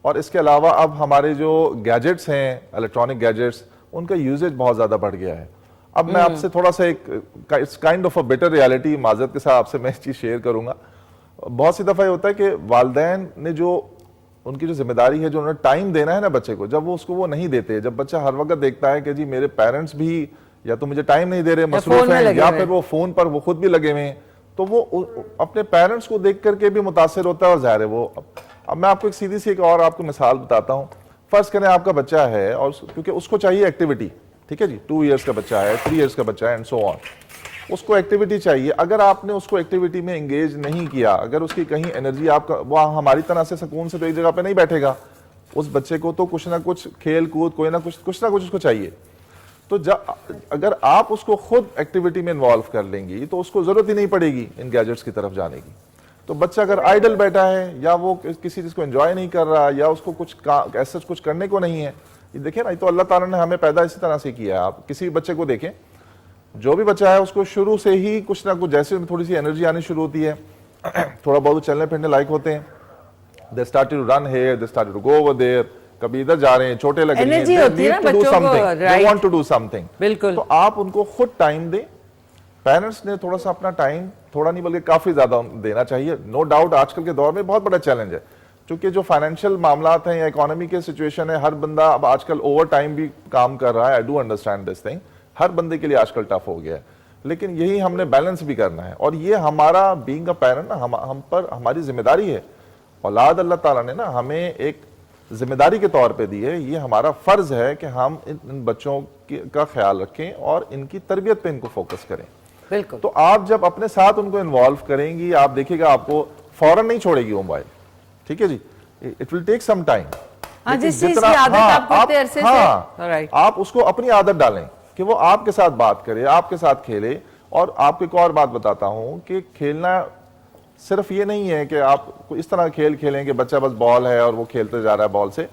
اور اس کے علاوہ اب ہمارے جو گیجٹس ہیں, الیکٹرانک گیجٹس, ان کا یوزیج بہت زیادہ بڑھ گیا ہے. اب میں آپ سے تھوڑا سا ایک kind of a better reality معذرت کے ساتھ آپ سے میں اس چیز شیئر کروں گا. بہت سی دفعہ یہ ہوتا ہے کہ والدین نے جو ان کی جو ذمہ داری ہے, جو انہوں نے ٹائم دینا ہے نا بچے کو, جب وہ اس کو وہ نہیں دیتے, جب بچہ ہر وقت دیکھتا ہے کہ جی میرے پیرنٹس بھی یا تو مجھے ٹائم نہیں دے رہے, مصروف ہیں, یا پھر وہ فون پر وہ خود بھی لگے ہوئے ہیں, تو وہ اپنے پیرنٹس کو دیکھ کر کے بھی متاثر ہوتا ہے. اور ظاہر ہے وہ, اب میں آپ کو ایک سیدھی سی ایک اور آپ کو مثال بتاتا ہوں. فرض کریں آپ کا بچہ ہے اور کیونکہ اس کو چاہیے ایکٹیویٹی, ٹھیک ہے جی, 2 ایئرس کا بچہ ہے, 3 ایئرس کا بچہ ہے, اینڈ سو آن, اس کو ایکٹیویٹی چاہیے. اگر آپ نے اس کو ایکٹیویٹی میں انگیج نہیں کیا, اگر اس کی کہیں انرجی آپ کا, وہ ہماری طرح سے سکون سے تو ایک جگہ پہ نہیں بیٹھے گا. اس بچے کو تو کچھ نہ کچھ کھیل کود, کوئی نہ کچھ اس کو چاہیے. تو اگر آپ اس کو خود ایکٹیویٹی میں انوالو کر لیں گی تو اس کو ضرورت ہی نہیں پڑے گی ان گیجٹس کی طرف جانے کی. تو بچہ اگر آئیڈل بیٹھا ہے یا وہ کسی چیز کو انجوائے نہیں کر رہا یا اس کو کچھ ایسا کچھ کرنے کو نہیں ہے, یہ دیکھیں نا, تو اللہ تعالیٰ نے ہمیں پیدا اسی طرح سے کیا ہے. آپ کسی بھی بچے کو دیکھیں, جو بھی بچہ ہے اس کو شروع سے ہی کچھ نہ کچھ, جیسے تھوڑی سی انرجی آنی شروع ہوتی ہے, تھوڑا بہت چلنے پھرنے لائق ہوتے ہیں, they started to run here, they started to go over there, کبھی ادھر جا رہے ہیں, چھوٹے لگ رہے ہیں, they want to do something. بالکل. تو آپ ان کو خود ٹائم دیں. پیرنٹس نے تھوڑا سا اپنا ٹائم, تھوڑا نہیں بلکہ کافی زیادہ دینا چاہیے. نو ڈاؤٹ آج کل کے دور میں بہت بڑا چیلنج ہے, چونکہ جو فائنینشیل معاملات ہیں یا اکانومی کے سچویشن ہے, ہر بندہ اب آج کل اوور ٹائم بھی کام کر رہا ہے. I do understand this thing, ہر بندے کے لیے آج کل ٹف ہو گیا ہے, لیکن یہی ہم نے بیلنس بھی کرنا ہے. اور یہ ہمارا بینگ اے پیرنٹ نا, ہم پر ہماری ذمہ داری ہے. اولاد اللہ تعالیٰ نے نا ہمیں ایک ذمہ داری کے طور پہ دی ہے. یہ ہمارا فرض ہے کہ ہم ان بچوں کا خیال رکھیں اور ان کی تربیت پہ ان کو فوکس کریں. بالکل. تو آپ جب اپنے ساتھ ان کو انوالو کریں گی, آپ دیکھیں گا آپ کو فوراً نہیں چھوڑے گی وہ موبائل, ٹھیک ہے جی, it will take some time. جس چیز کی عادت آپ کو عرصے سے, آپ اس کو اپنی عادت ڈالیں کہ وہ آپ کے ساتھ بات کرے, آپ کے ساتھ کھیلے. اور آپ کو ایک اور بات بتاتا ہوں کہ کھیلنا صرف یہ نہیں ہے کہ آپ اس طرح کھیل کھیلیں کہ بچہ بس بال ہے اور وہ کھیلتے جا رہا ہے بال سے.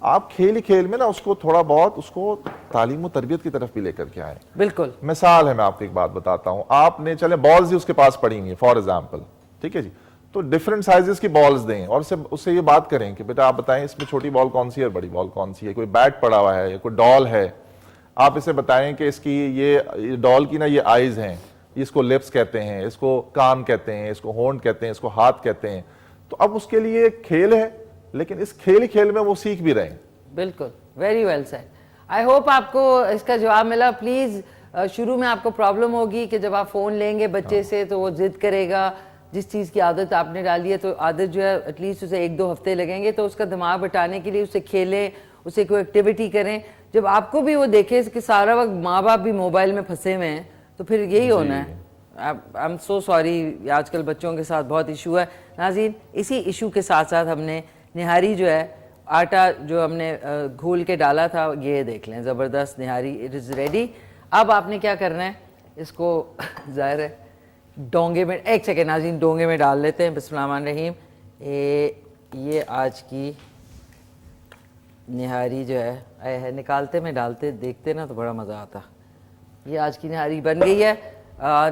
آپ کھیل ہی کھیل میں نا اس کو تھوڑا بہت اس کو تعلیم و تربیت کی طرف بھی لے کر کے آئیں. بالکل. مثال ہے, میں آپ کو ایک بات بتاتا ہوں. آپ نے چلے بالز ہی اس کے پاس پڑی ہیں فار ایگزامپل, ٹھیک ہے جی, تو ڈفرنٹ سائزز کی بالز دیں اور اس سے یہ بات کریں کہ بیٹا آپ بتائیں اس میں چھوٹی بال کون سی ہے اور بڑی بال کون سی ہے. کوئی بیٹ پڑا ہوا ہے یا کوئی ڈال ہے, آپ اسے بتائیں کہ اس کی یہ ڈال کی نا یہ آئیز ہیں, اس کو لپس کہتے ہیں, اس کو کان کہتے ہیں, اس کو ہونٹ کہتے ہیں, اس کو ہاتھ کہتے ہیں. تو اب اس کے لیے ایک کھیل ہے, لیکن اس کھیل میں وہ سیکھ بھی رہے ہیں. بالکل, very well said. I hope آپ کو اس کا جواب ملا. پلیز شروع میں آپ کو پرابلم ہوگی کہ جب آپ فون لیں گے بچے سے تو وہ ضد کرے گا. جس چیز کی عادت آپ نے ڈالی ہے تو عادت جو ہے ایٹ لیسٹ اسے 1-2 ہفتے لگیں گے, تو اس کا دماغ بٹانے کے لیے اسے کھیلیں, اسے کوئی ایکٹیویٹی کریں. جب آپ کو بھی وہ دیکھے کہ سارا وقت ماں باپ بھی موبائل میں پھنسے ہوئے ہیں تو پھر یہی ہونا ہے. آئی ایم سو سوری, آج کل بچوں کے ساتھ بہت ایشو ہے. ناظرین, اسی ایشو کے ساتھ ساتھ ہم نے نہاری جو ہے, آٹا جو ہم نے گھول کے ڈالا تھا, یہ دیکھ لیں, زبردست نہاری اٹ از ریڈی. اب آپ نے کیا کرنا ہے, اس کو ظاہر ہے ڈونگے میں, ایک سیکنڈ ناظرین, ڈونگے میں ڈال لیتے ہیں. بسم اللہ الرحمن الرحیم. یہ آج کی نہاری جو ہے اے ہے نکالتے میں ڈالتے دیکھتے نا تو بڑا مزہ آتا. یہ آج کی نہاری بن گئی ہے.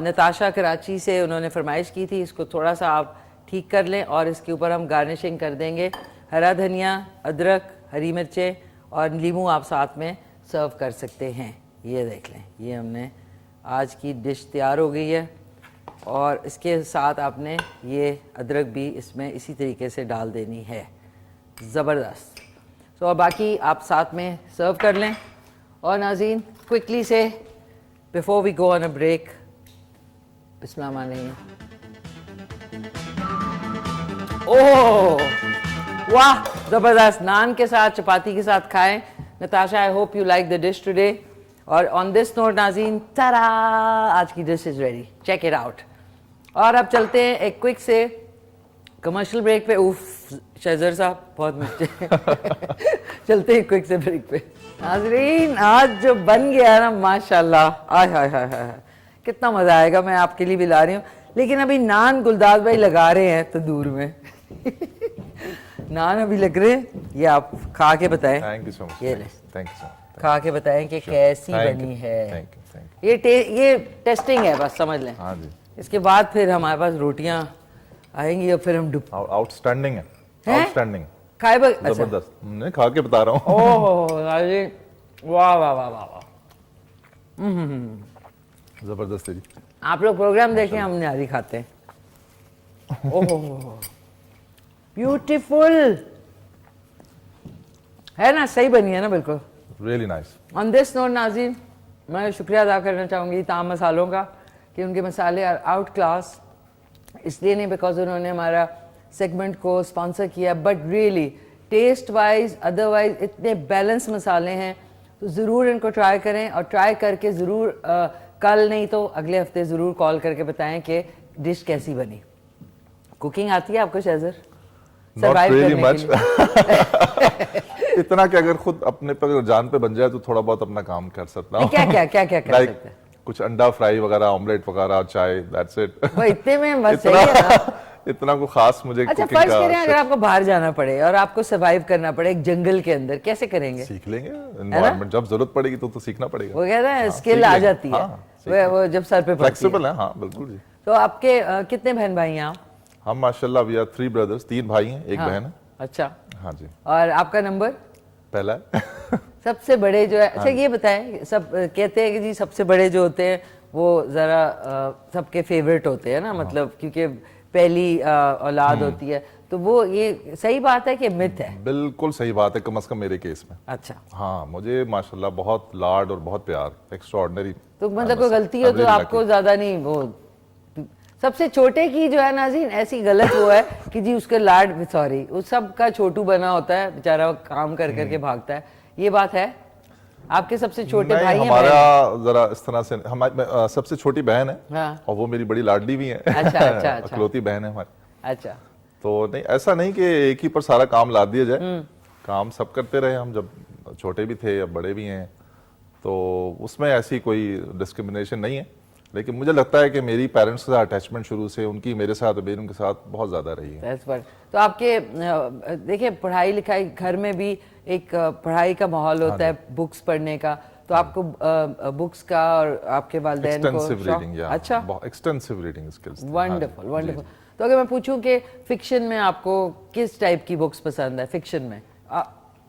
نتاشا کراچی سے انہوں نے فرمائش کی تھی اس کو تھوڑا سا آپ ٹھیک کر لیں اور اس کے اوپر ہم گارنشنگ کر دیں گے. ہرا دھنیا, ادرک, ہری مرچیں اور لیموں آپ ساتھ میں سرو کر سکتے ہیں. یہ دیکھ لیں, یہ ہم نے آج کی ڈش تیار ہو گئی ہے. اور اس کے ساتھ آپ نے یہ ادرک بھی اس میں اسی طریقے سے ڈال دینی ہے. زبردست. اور باقی آپ ساتھ میں سرو کر لیں. اور ناظرین کوئکلی سے before we go on a break, بسم اللہ الرحمن الرحیم. اوہ واہ زبردست. نان کے ساتھ چپاتی کے ساتھ کھائیں. Natasha I hope you like the dish today. اور آن دس نوٹ ناظرین تارا, آج کی dish is ready, check it out. اور اب چلتے ہیں ایک کوئک سے کمرشل بریک پہ. اوف شہزر صاحب بہت میٹھے. چلتے ہیں کوئک سے بریک پہ. ناظرین آج جو بن گیا ہے نا ماشاءاللہ, آئے ہائے ہائے ہائے کتنا مزہ آئے گا. میں آپ کے لیے بھی لا رہی ہوں, لیکن ابھی نان گلداز بھائی لگا رہے ہیں تندور میں. نان ابھی لگ رہے ہیں, یہ آپ کھا کے بتائیں. تھینک یو سو مچ. یہ لیں تھینک یو سو مچ. کھا کے بتائیں کہ کیسی بنی ہے. یہ ٹیسٹنگ ہے بس, سمجھ لیں. ہاں جی. اس کے بعد پھر ہمارے پاس روٹیاں آئیں گی اور پھر ہم آؤٹ اسٹینڈنگ ہے. آؤٹ اسٹینڈنگ کھائے زبردست. میں کھا کے بتا رہا ہوں. اوہ واہ واہ واہ واہ. زبردست ہے جی. آپ لوگ پروگرام دیکھیں, ہم نہاری کھاتے ہیں. اوہ بیوٹیفل ہے نا, صحیح بنی ہے نا بالکل. Really nice. On this note ناظرین میں شکریہ ادا کرنا چاہوں گی تام مسالوں کا کہ ان کے مسالے آر آؤٹ کلاس. اس لیے نہیں بیکاز انہوں نے ہمارا سیگمنٹ کو اسپانسر کیا, but really taste wise other wise اتنے بیلنس مسالے ہیں. تو ضرور ان کو ٹرائی کریں, اور ٹرائی کر کے ضرور کل نہیں تو اگلے ہفتے ضرور کال کر کے بتائیں کہ ڈش کیسی بنی. کوکنگ آتی ہے آپ کو شہزر؟ Not really much. اتنا کہ اگر خود اپنے پر جان پہ بن جائے تو تھوڑا بہت اپنا کام کر سکتا ہوں. کیا کر سکتے ہیں؟ کچھ انڈا فرائی وغیرہ, آملیٹ وغیرہ, چائے, that's it. اتنے میں بس صحیح ہے نا. اتنا کو خاص مجھے اچھا فرض کریں اگر آپ کو باہر جانا پڑے اور آپ کو سروائیو کرنا پڑے ایک جنگل کے اندر, کیسے کریں گے؟ سیکھ لیں گے. انوائرمنٹ جب ضرورت پڑے گی تو سیکھنا پڑے گا. وہ کہتا ہے اسکل آ جاتی ہے وہ جب سر پہ پڑتی ہے. فلیکسیبل ہے. ہاں بالکل جی. تو آپ کے کتنے بہن بھائی ہیں آپ؟ ہم ماشاءاللہ وی آر 3 brothers, 3 بھائی ہیں, ایک بہن ہے. اچھا. ہاں جی. اور آپ کا نمبر پہلا ہے. سب سے بڑے جو ہے, اچھا یہ بتائیں, سب کہتے ہیں کہ جی سب سے بڑے جو ہوتے ہیں وہ ذرا سب کے فیوریٹ ہوتے ہیں نا, مطلب کیونکہ پہلی اولاد ہوتی ہے, تو وہ یہ صحیح بات ہے کہ مت ہے؟ بالکل صحیح بات ہے, کم از کم میرے کیس میں. اچھا. ہاں مجھے ماشاءاللہ بہت لاڈ اور بہت پیار, ایکسٹراڈنری. تو مطلب کوئی غلطی ہو تو آپ کو زیادہ نہیں, وہ سب سے چھوٹے کی جو ہے ناظرین ایسی غلط وہ ہے کہ جی اس کے لاڈ, سوری اس سب کا چھوٹو بنا ہوتا ہے بیچارہ, وہ کام کر کر کے بھاگتا ہے. یہ بات ہے آپ کے سب سے چھوٹے بھائی ہیں؟ ہمارا ذرا اس طرح سے, سب سے چھوٹی بہن ہے اور وہ میری بڑی لاڈلی بھی ہے. اچھا. اکلوتی بہن ہے ہماری. اچھا. تو نہیں, ایسا نہیں کہ ایک ہی پر سارا کام لاد دیا جائے. کام سب کرتے رہے ہم, جب چھوٹے بھی تھے اب بڑے بھی ہیں, تو اس میں ایسی کوئی ڈسکرمنیشن نہیں ہے. لیکن مجھے لگتا ہے کہ میری پیرنٹس کے ساتھ اٹیچمنٹ شروع سے ان کی میرے ساتھ, ان کے ساتھ بہت زیادہ رہی ہے. تو آپ کے دیکھیں پڑھائی لکھائی گھر میں بھی ایک پڑھائی کا ماحول ہوتا ہے, بکس پڑھنے کا, تو آپ کو بکس کا اور آپ کے والدین کو اچھا extensive reading skills. Wonderful wonderful. تو اگر میں پوچھوں کہ فکشن میں آپ کو کس ٹائپ کی بکس پسند ہے؟ فکشن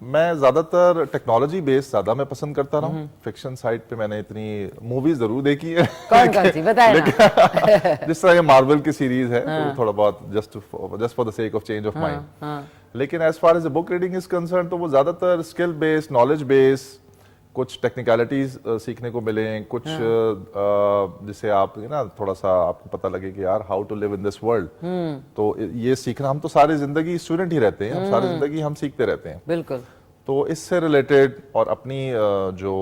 میں زیادہ تر ٹیکنالوجی بیس زیادہ میں پسند کرتا رہا ہوں. فکشن سائٹ پہ میں نے اتنی موویز ضرور دیکھی ہے. کون سی بتائیں نا. جس طرح یہ مارول کی سیریز ہے تھوڑا بہت just for the sake of change of mind. لیکن as far as a book reading is concern تو وہ زیادہ تر اسکل بیس, نالج بیس, کچھ ٹیکنیکلٹیز سیکھنے کو ملیں, کچھ جسے آپ نا تھوڑا سا آپ کو پتہ لگے کہ یار how to live in this world. تو یہ سیکھنا, ہم تو ساری زندگی اسٹوڈنٹ ہی رہتے ہیں, ہم ساری زندگی ہم سیکھتے رہتے ہیں. بالکل. تو اس سے ریلیٹڈ اور اپنی جو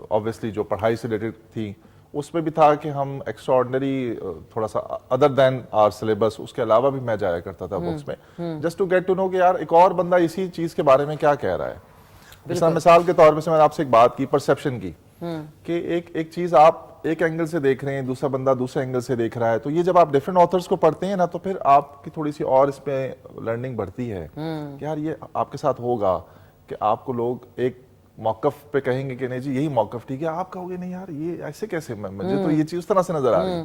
آبویسلی جو پڑھائی سے ریلیٹڈ تھی اس میں بھی تھا کہ ہم ایکسٹراڈنری تھوڑا سا ادر دین آر سلیبس, اس کے علاوہ بھی میں جایا کرتا تھا بکس میں, just to get to know کہ یار ایک اور بندہ اسی چیز کے بارے میں کیا کہہ رہا ہے. مثال کے طور پہ سے میں نے آپ سے ایک بات کی پرسیپشن کی, کہ ایک چیز آپ ایک اینگل سے دیکھ رہے ہیں, دوسرا بندہ دوسرے اینگل سے دیکھ رہا ہے, تو یہ جب آپ ڈفرینٹ آتھرز کو پڑھتے ہیں نا تو پھر آپ کی تھوڑی سی اور اس پہ لرننگ بڑھتی ہے کہ یار یہ آپ کے ساتھ ہوگا کہ آپ کو لوگ ایک موقف پہ کہیں گے کہ نہیں جی یہی موقف ٹھیک ہے, آپ کہو گے نہیں یار یہ ایسے کیسے, مجھے تو یہ چیز اس طرح سے نظر آ رہی ہے.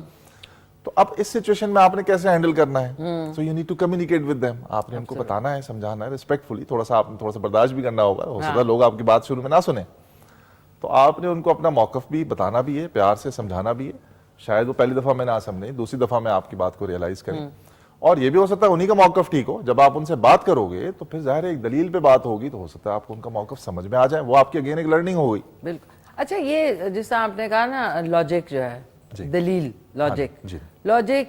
تو اب اس سچویشن میں آپ نے کیسے ہینڈل کرنا ہے, so you need to communicate with them, آپ نے ان کو بتانا ہے, سمجھانا ہے ریسپیکٹفلی, تھوڑا سا برداشت بھی کرنا ہوگا, ہو سکتا ہے لوگ آپ کی بات شروع میں نہ سنیں, تو آپ نے ان کو اپنا موقف بھی بتانا بھی ہے, پیار سے سمجھانا بھی ہے, شاید وہ پہلی دفعہ میں نہ سمجھیں, دوسری دفعہ میں آپ کی بات کو ریئلائز کریں, اور یہ بھی ہو سکتا ہے انہی کا موقف ٹھیک ہو, جب آپ ان سے بات کرو گے تو پھر ظاہر ہے ایک دلیل پہ بات ہوگی تو ہو سکتا ہے آپ کو ان کا موقف سمجھ میں آ جائے, وہ آپ کی اگین ایک لرننگ ہو گئی. بالکل. اچھا یہ جس طرح آپ نے کہا نا لاجک جو ہے, دلیل, لاجک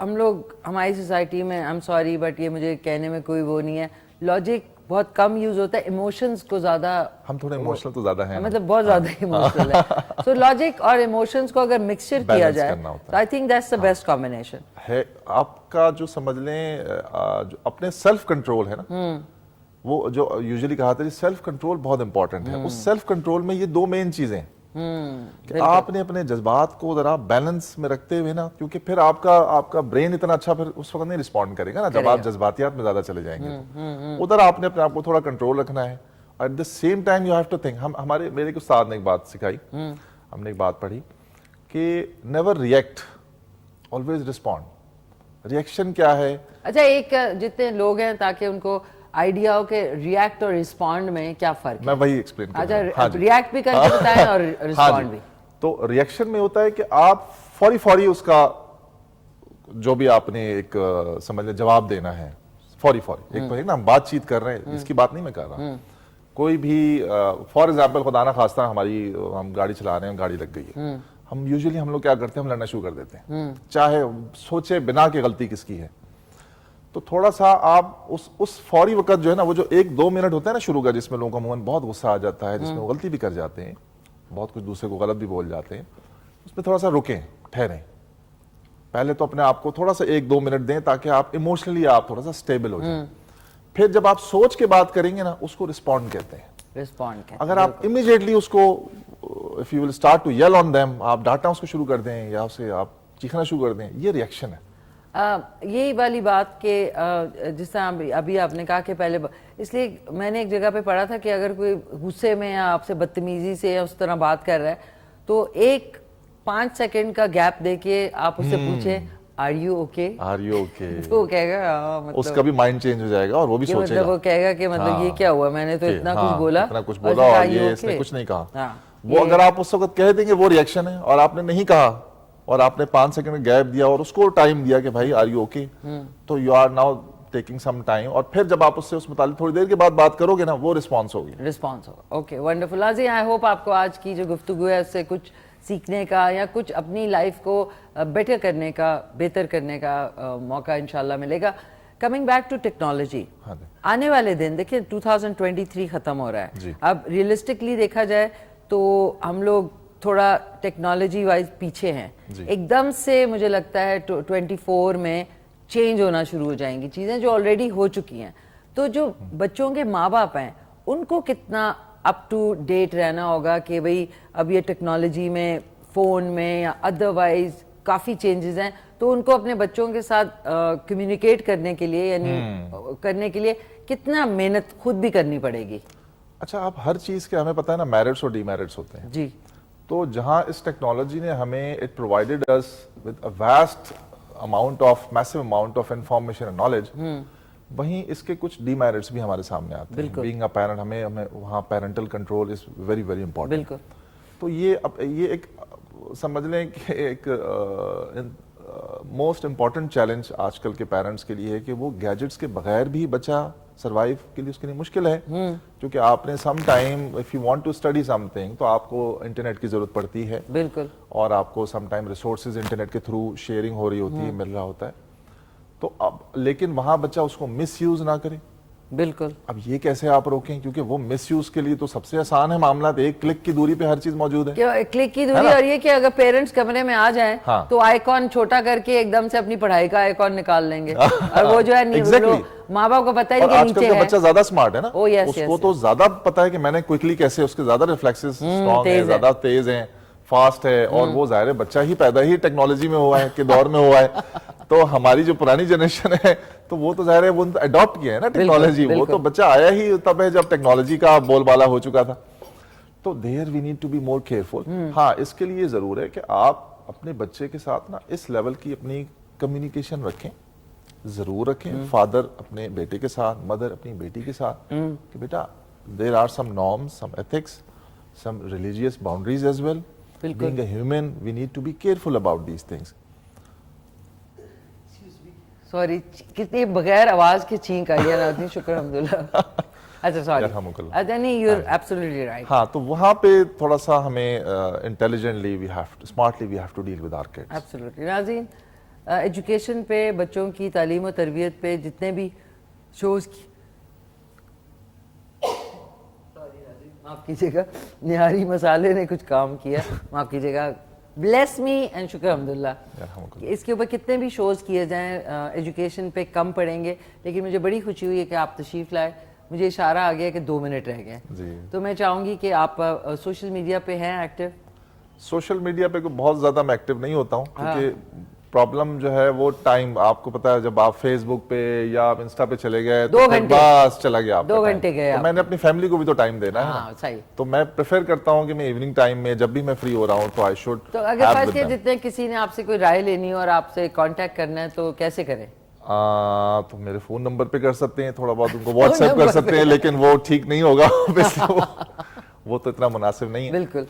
ہم لوگ ہماری سوسائٹی میں, آئی ایم سوری بٹ یہ مجھے کہنے میں کوئی وہ نہیں ہے, لاجک بہت کم یوز ہوتا ہے, ایموشنز کو زیادہ, ہم تھوڑے ایموشنل تو زیادہ ہیں, مطلب بہت زیادہ ایموشنل ہے, سو لاجک اور ایموشنز کو اگر مکسچر کیا جائے تو I think that's the best combination ہے. آپ کا جو سمجھ لیں جو اپنے سیلف کنٹرول ہے نا, وہ جو یوزلی کہا تھا سیلف کنٹرول بہت امپورٹنٹ ہے. اس سیلف کنٹرول میں یہ دو مین چیزیں کہ آپ نے اپنے جذبات کو ذرا بیلنس میں رکھتے ہوئے نا, کیونکہ پھر آپ کا برین اتنا اچھا پھر اس وقت نہیں رسپونڈ کرے گا نا جب آپ جذباتیات میں زیادہ چلے جائیں گے, تو ادھر آپ نے اپنے آپ کو تھوڑا کنٹرول رکھنا ہے. At the same time you have to think, میرے ایک استاد نے ایک بات سکھائی, ہم نے ایک بات پڑھی کہ never react, always respond. Reaction کیا ہے؟ اچھا ایک جتنے لوگ ہیں تاکہ ان کو آئیڈیا ہو کہ ریئیکٹ اور رسپونڈ میں کیا فرق ہے, میں وہی ایکسپلین کروں. اچھا ریئیکٹ بھی کر کے بتائیں اور رسپونڈ بھی. تو ریئیکشن میں ہوتا ہے کہ آپ فوری اس کا جو بھی آپ نے ایک سمجھ لیں جواب دینا ہے, فوری ایک تو ہے نا ہم بات چیت کر رہے ہیں, اس کی بات نہیں میں کر رہا, کوئی بھی فار ایگزامپل خدا نہ خواستہ ہم گاڑی چلا رہے ہیں, گاڑی لگ گئی ہے, ہم یوزلی ہم لوگ کیا کرتے ہیں, ہم لڑنا شروع کر دیتے ہیں چاہے سوچے بنا کہ غلطی کس کی ہے. تو تھوڑا سا آپ اس فوری وقت جو ہے نا, وہ جو 1-2 منٹ ہوتا ہے نا شروع کا, جس میں لوگوں کا عموماً بہت غصہ آ جاتا ہے, جس میں وہ غلطی بھی کر جاتے ہیں, بہت کچھ دوسرے کو غلط بھی بول جاتے ہیں, اس میں تھوڑا سا رکیں, ٹھہریں, پہلے تو اپنے آپ کو تھوڑا سا 1-2 منٹ دیں تاکہ آپ ایموشنلی آپ تھوڑا سا اسٹیبل ہو جائیں. پھر جب آپ سوچ کے بات کریں گے نا, اس کو رسپونڈ کہتے ہیں. رسپونڈ اگر آپ امیڈیٹلی اس کو if you will start to yell on them, آپ ڈانٹنا اس کو شروع کر دیں یا اسے آپ چیخنا شروع کر دیں, یہ ریئیکشن ہے. یہی والی بات کہ جس طرح ابھی آپ نے کہا کہ پہلے, اس لیے میں نے ایک جگہ پہ پڑھا تھا کہ اگر کوئی غصے میں یا آپ سے بدتمیزی سے یا اس طرح بات کر رہا ہے تو 5 سیکنڈ کا گیپ دے کے آپ اس سے پوچھیں آر یو اوکے, تو وہ کہے گا, اس کا بھی مائنڈ چینج ہو جائے گا اور وہ بھی سوچے گا, وہ کہے گا کہ مطلب یہ کیا ہوا, میں نے تو اتنا کچھ بولا اور یہ اس نے کچھ نہیں کہا. وہ اگر آپ اس وقت کہہ دیں گے وہ ریئیکشن ہے, اور آپ نے نہیں کہا اور آپ نے 5 سیکنڈ گیپ دیا اور اس کو ٹائم دیا کہ بھائی are you okay, so you are now taking some time, اور پھر جب آپ اس سے اس متعلق تھوڑی دیر کے بعد بات کرو گے نا, وہ رسپانس ہوگی. Okay wonderful. ناظرین آئی ہوپ آپ کو آج کی جو گفتگو ہے اس سے کچھ سیکھنے کا یا کچھ اپنی لائف کو بیٹر کرنے کا, بہتر کرنے کا موقع انشاءاللہ ملے گا. کمنگ بیک ٹو ٹیکنالوجی, آنے والے دن دیکھیں 2023 ختم ہو رہا ہے, اب ریئلسٹکلی دیکھا جائے تو ہم لوگ تھوڑا ٹیکنالوجی وائز پیچھے ہیں. ایک دم سے مجھے لگتا ہے 24 میں چینج ہونا شروع ہو جائیں گی چیزیں جو آلریڈی ہو چکی ہیں. تو جو بچوں کے ماں باپ ہیں ان کو کتنا اپ ٹو ڈیٹ رہنا ہوگا کہ بھئی اب یہ ٹیکنالوجی میں, فون میں یا ادروائز کافی چینجز ہیں, تو ان کو اپنے بچوں کے ساتھ کمیونیکیٹ کرنے کے لیے یعنی کرنے کے لیے کتنا محنت خود بھی کرنی پڑے گی. اچھا آپ ہر چیز کے ہمیں پتہ ہے نا میرٹس اور ڈی میرٹس ہوتے ہیں. جی. تو جہاں اس ٹیکنالوجی نے ہمیں it provided us with a vast amount of میسو amount of information and knowledge, وہیں اس کے کچھ ڈی میرٹس بھی ہمارے سامنے آتے ہیں. بینگ اے پیرنٹ ہمیں وہاں parental control is very very important. بالکل. تو یہ ایک سمجھ لیں کہ ایک موسٹ امپورٹنٹ چیلنج آج کل کے پیرنٹس کے لیے ہے کہ وہ گیجٹس کے بغیر بھی بچہ سروائیو کے لیے اس کے لیے مشکل ہے, کیونکہ آپ نے some time if you want to study something تو آپ کو انٹرنیٹ کی ضرورت پڑتی ہے. بالکل. اور آپ کو سم ٹائم ریسورسز انٹرنیٹ کے تھرو شیئرنگ ہو رہی ہوتی ہے, مل رہا ہوتا ہے. تو اب لیکن وہاں بچہ اس کو مس یوز نہ کرے, بالکل. اب یہ کیسے آپ روکیں, کیونکہ وہ مس یوز کے لیے تو سب سے آسان ہے معاملات, ایک کلک کی دوری پہ ہر چیز موجود ہے. کلک کی دوری, اور یہ کہ اگر پیرنٹس کمرے میں آ جائیں تو آئیکن چھوٹا کر کے ایک دم سے اپنی پڑھائی کا آئیکن نکال لیں گے, اور وہ جو ہے ماں باپ کو پتا ہے کہ آج کل نیچے کا ہے. بچہ زیادہ سمارٹ ہے نا, اس کو تو زیادہ پتا ہے کہ میں نے کوئکلی کیسے, اس کے زیادہ ریفلیکسز اسٹرانگ ہیں, زیادہ تیز ہیں, فاسٹ ہے, اور وہ ظاہر ہے بچہ ہی پیدا ہی ٹیکنالوجی میں ہوا ہے کہ دور میں ہوا ہے. تو ہماری جو پرانی جنریشن ہے تو وہ تو ظاہر ہے وہ اڈاپٹ کیا ہے نا ٹیکنالوجی, وہ تو بچہ آیا ہی تب ہے جب ٹیکنالوجی کا بول بالا ہو چکا تھا. تو there we need to be more careful. ہاں اس کے لیے ضرور ہے کہ آپ اپنے بچے کے ساتھ نا اس لیول کی اپنی کمیونیکیشن رکھیں, ضرور رکھیں. فادر اپنے بیٹے کے ساتھ, مدر اپنی بیٹی کے ساتھ, کہ بیٹا there are some norms, some ethics, some religious boundaries as well. Being a human, we need to be careful about these things. Sorry, کتنی بغیر آواز کے چھینک آئی ہے ناظرین, شکر الحمدللہ. اچھا سوری, اچھا نہیں, یو آر ایبسولوٹلی رائٹ. ہاں تو وہاں پہ تھوڑا سا ہمیں intelligently we have to, smartly we have to deal with our kids. Absolutely. ناظرین, ایجوکیشن پہ, بچوں کی تعلیم و تربیت پہ جتنے بھی شوز کی, معاف کیجیے گا, نہاری مسالے نے کچھ کام کیا, معاف کیجیے گا, بلیس می اینڈ شکر الحمدللہ. اس کے اوپر کتنے بھی شوز کیے جائیں ایجوکیشن پہ کم پڑیں گے, لیکن مجھے بڑی خوشی ہوئی ہے کہ آپ تشریف لائے. مجھے اشارہ آ گیا کہ 2 منٹ رہ گئے, تو میں چاہوں گی کہ آپ سوشل میڈیا پہ ہیں ایکٹیو؟ سوشل میڈیا پہ بہت زیادہ میں ایکٹیو نہیں ہوتا ہوں, کیونکہ پرابلم جو ہے وہ ٹائم, آپ کو پتا ہے جب آپ فیس بک پہ یا آپ انسٹا پہ چلے گئے 2 گھنٹے بس چلا گیا, 2 گھنٹے گئے. میں نے اپنی فیملی کو بھی تو ٹائم دینا ہے, صحیح. تو میں پریفر کرتا ہوں کہ میں ایوننگ ٹائم میں جب بھی میں فری ہو رہا ہوں تو آئی شوڈ. تو اگر فرض کے جتنے کسی نے آپ سے کوئی رائے لینی ہو اور آپ سے کانٹیکٹ کرنا ہے تو کیسے کریں؟ تو میرے فون نمبر پہ کر سکتے ہیں, تھوڑا بہت ان کو واٹس ایپ کر سکتے ہیں, لیکن وہ ٹھیک نہیں ہوگا, وہ تو اتنا مناسب نہیں ہے. بالکل.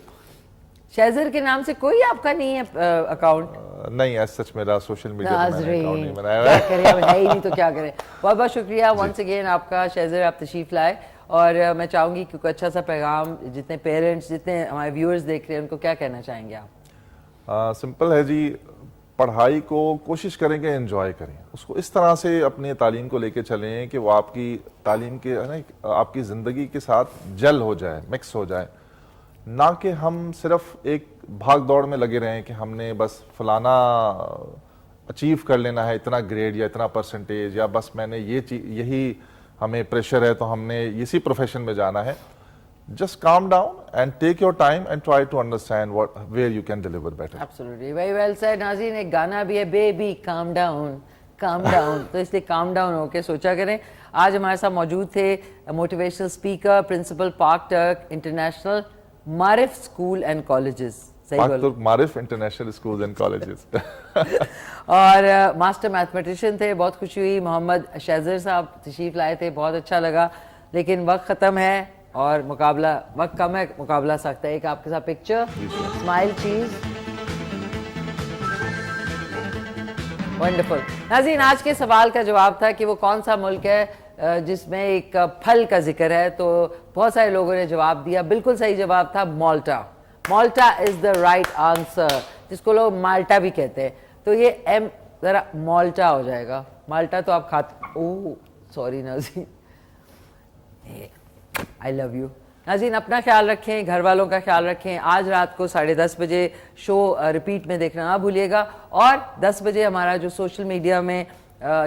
شیزر کے نام سے کوئی آپ کا نہیں ہے اکاؤنٹ؟ نہیں, ایز سچ میرا سوشل میڈیا پہ میں نے اکاؤنٹ نہیں بنایا ہے. کیا کریں, اب ہے ہی نہیں تو کیا کریں. بہت بہت شکریہ ونس اگین آپ کا شیزر, آپ تشریف لائے. اور میں چاہوں گی کہ اچھا سا پیغام جتنے پیرنٹس, جتنے ہمارے ویورز دیکھ رہے ہیں, ان کو کیا کہنا چاہیں گے آپ؟ سمپل ہے جی, پڑھائی کو کوشش کریں کہ انجوائے کریں, اس کو اس طرح سے اپنے تعلیم کو لے کے چلیں کہ وہ آپ کی تعلیم کے, آپ کی زندگی کے ساتھ جل ہو جائے, مکس ہو جائے, نہ کہ ہم صرف ایک بھاگ دوڑ میں لگے رہیں کہ ہم نے بس فلانا اچیو کر لینا ہے, اتنا گریڈ یا اتنا پرسنٹیج, یا بس میں نے یہی ہمیں پریشر ہے تو ہم نے اسی پروفیشن میں جانا ہے. Just calm down and take your time and try to understand where you can deliver better. Absolutely, very well said. ناظرین, ایک گانا بھی ہے, Baby calm down, calm down. تو اس لیے calm down ہو کے سوچا کریں. آج ہمارے ساتھ موجود تھے موٹیویشنل اسپیکر, پرنسپل پاک ترک international Maariful school and colleges, پاک ترک معرف انٹرنیشنل اسکولز اینڈ کالجز, اور ماسٹر میتھمیٹیشین تھے. بہت خوشی ہوئی, محمد شیزر صاحب تشریف لائے تھے, بہت اچھا لگا. لیکن وقت ختم ہے اور مقابلہ, وقت کم ہے, مقابلہ سخت ہے. ایک آپ کے ساتھ پکچر, اسمائل چیز, ونڈرفل. ناظرین, آج کے سوال کا جواب تھا کہ وہ کون سا ملک ہے جس میں ایک پھل کا ذکر ہے, تو بہت سارے لوگوں نے جواب دیا. بالکل صحیح جواب تھا مالٹا. مالٹا از دا رائٹ آنسر, جس کو لوگ مالٹا بھی کہتے ہیں. تو یہ ایم ذرا مالٹا ہو جائے گا. مالٹا تو آپ کھاتے, اوہ سوری ناظرین, آئی لو یو. ناظرین, اپنا خیال رکھیں, گھر والوں کا خیال رکھیں. آج رات کو 10:30 بجے شو ریپیٹ میں دیکھنا نہ بھولیے گا, اور 10 بجے ہمارا جو سوشل میڈیا میں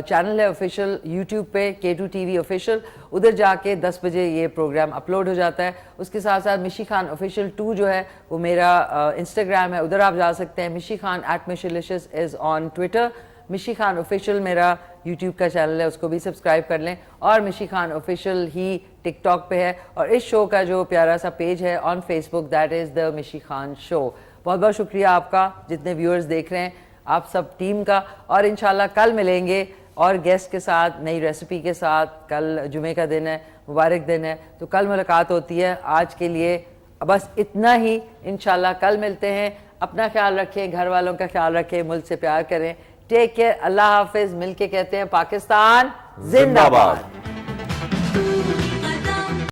چینل ہے آفیشیل, یوٹیوب پہ K2 TV آفیشیل, ادھر جا کے 10 بجے یہ پروگرام اپلوڈ ہو جاتا ہے. اس کے ساتھ ساتھ مشی خان آفیشیل 2 جو ہے وہ میرا انسٹاگرام ہے, ادھر آپ جا سکتے ہیں. Mishi Khan @Mishalicious is on Twitter. Mishi Khan official میرا یوٹیوب کا چینل ہے, اس کو بھی سبسکرائب کر لیں. اور مشی خان آفیشیل ہی ٹک ٹاک پہ ہے, اور اس شو کا جو پیارا سا پیج ہے on Facebook, that is the Mishi Khan show. بہت بہت شکریہ آپ کا, جتنے ویورز دیکھ رہے ہیں, آپ سب ٹیم کا. اور انشاءاللہ کل ملیں گے اور گیسٹ کے ساتھ, نئی ریسیپی کے ساتھ. کل جمعے کا دن ہے, مبارک دن ہے, تو کل ملاقات ہوتی ہے. آج کے لیے بس اتنا ہی, انشاءاللہ کل ملتے ہیں. اپنا خیال رکھیں, گھر والوں کا خیال رکھیں, ملک سے پیار کریں. ٹیک کیئر, اللہ حافظ. مل کے کہتے ہیں پاکستان زندہ باد.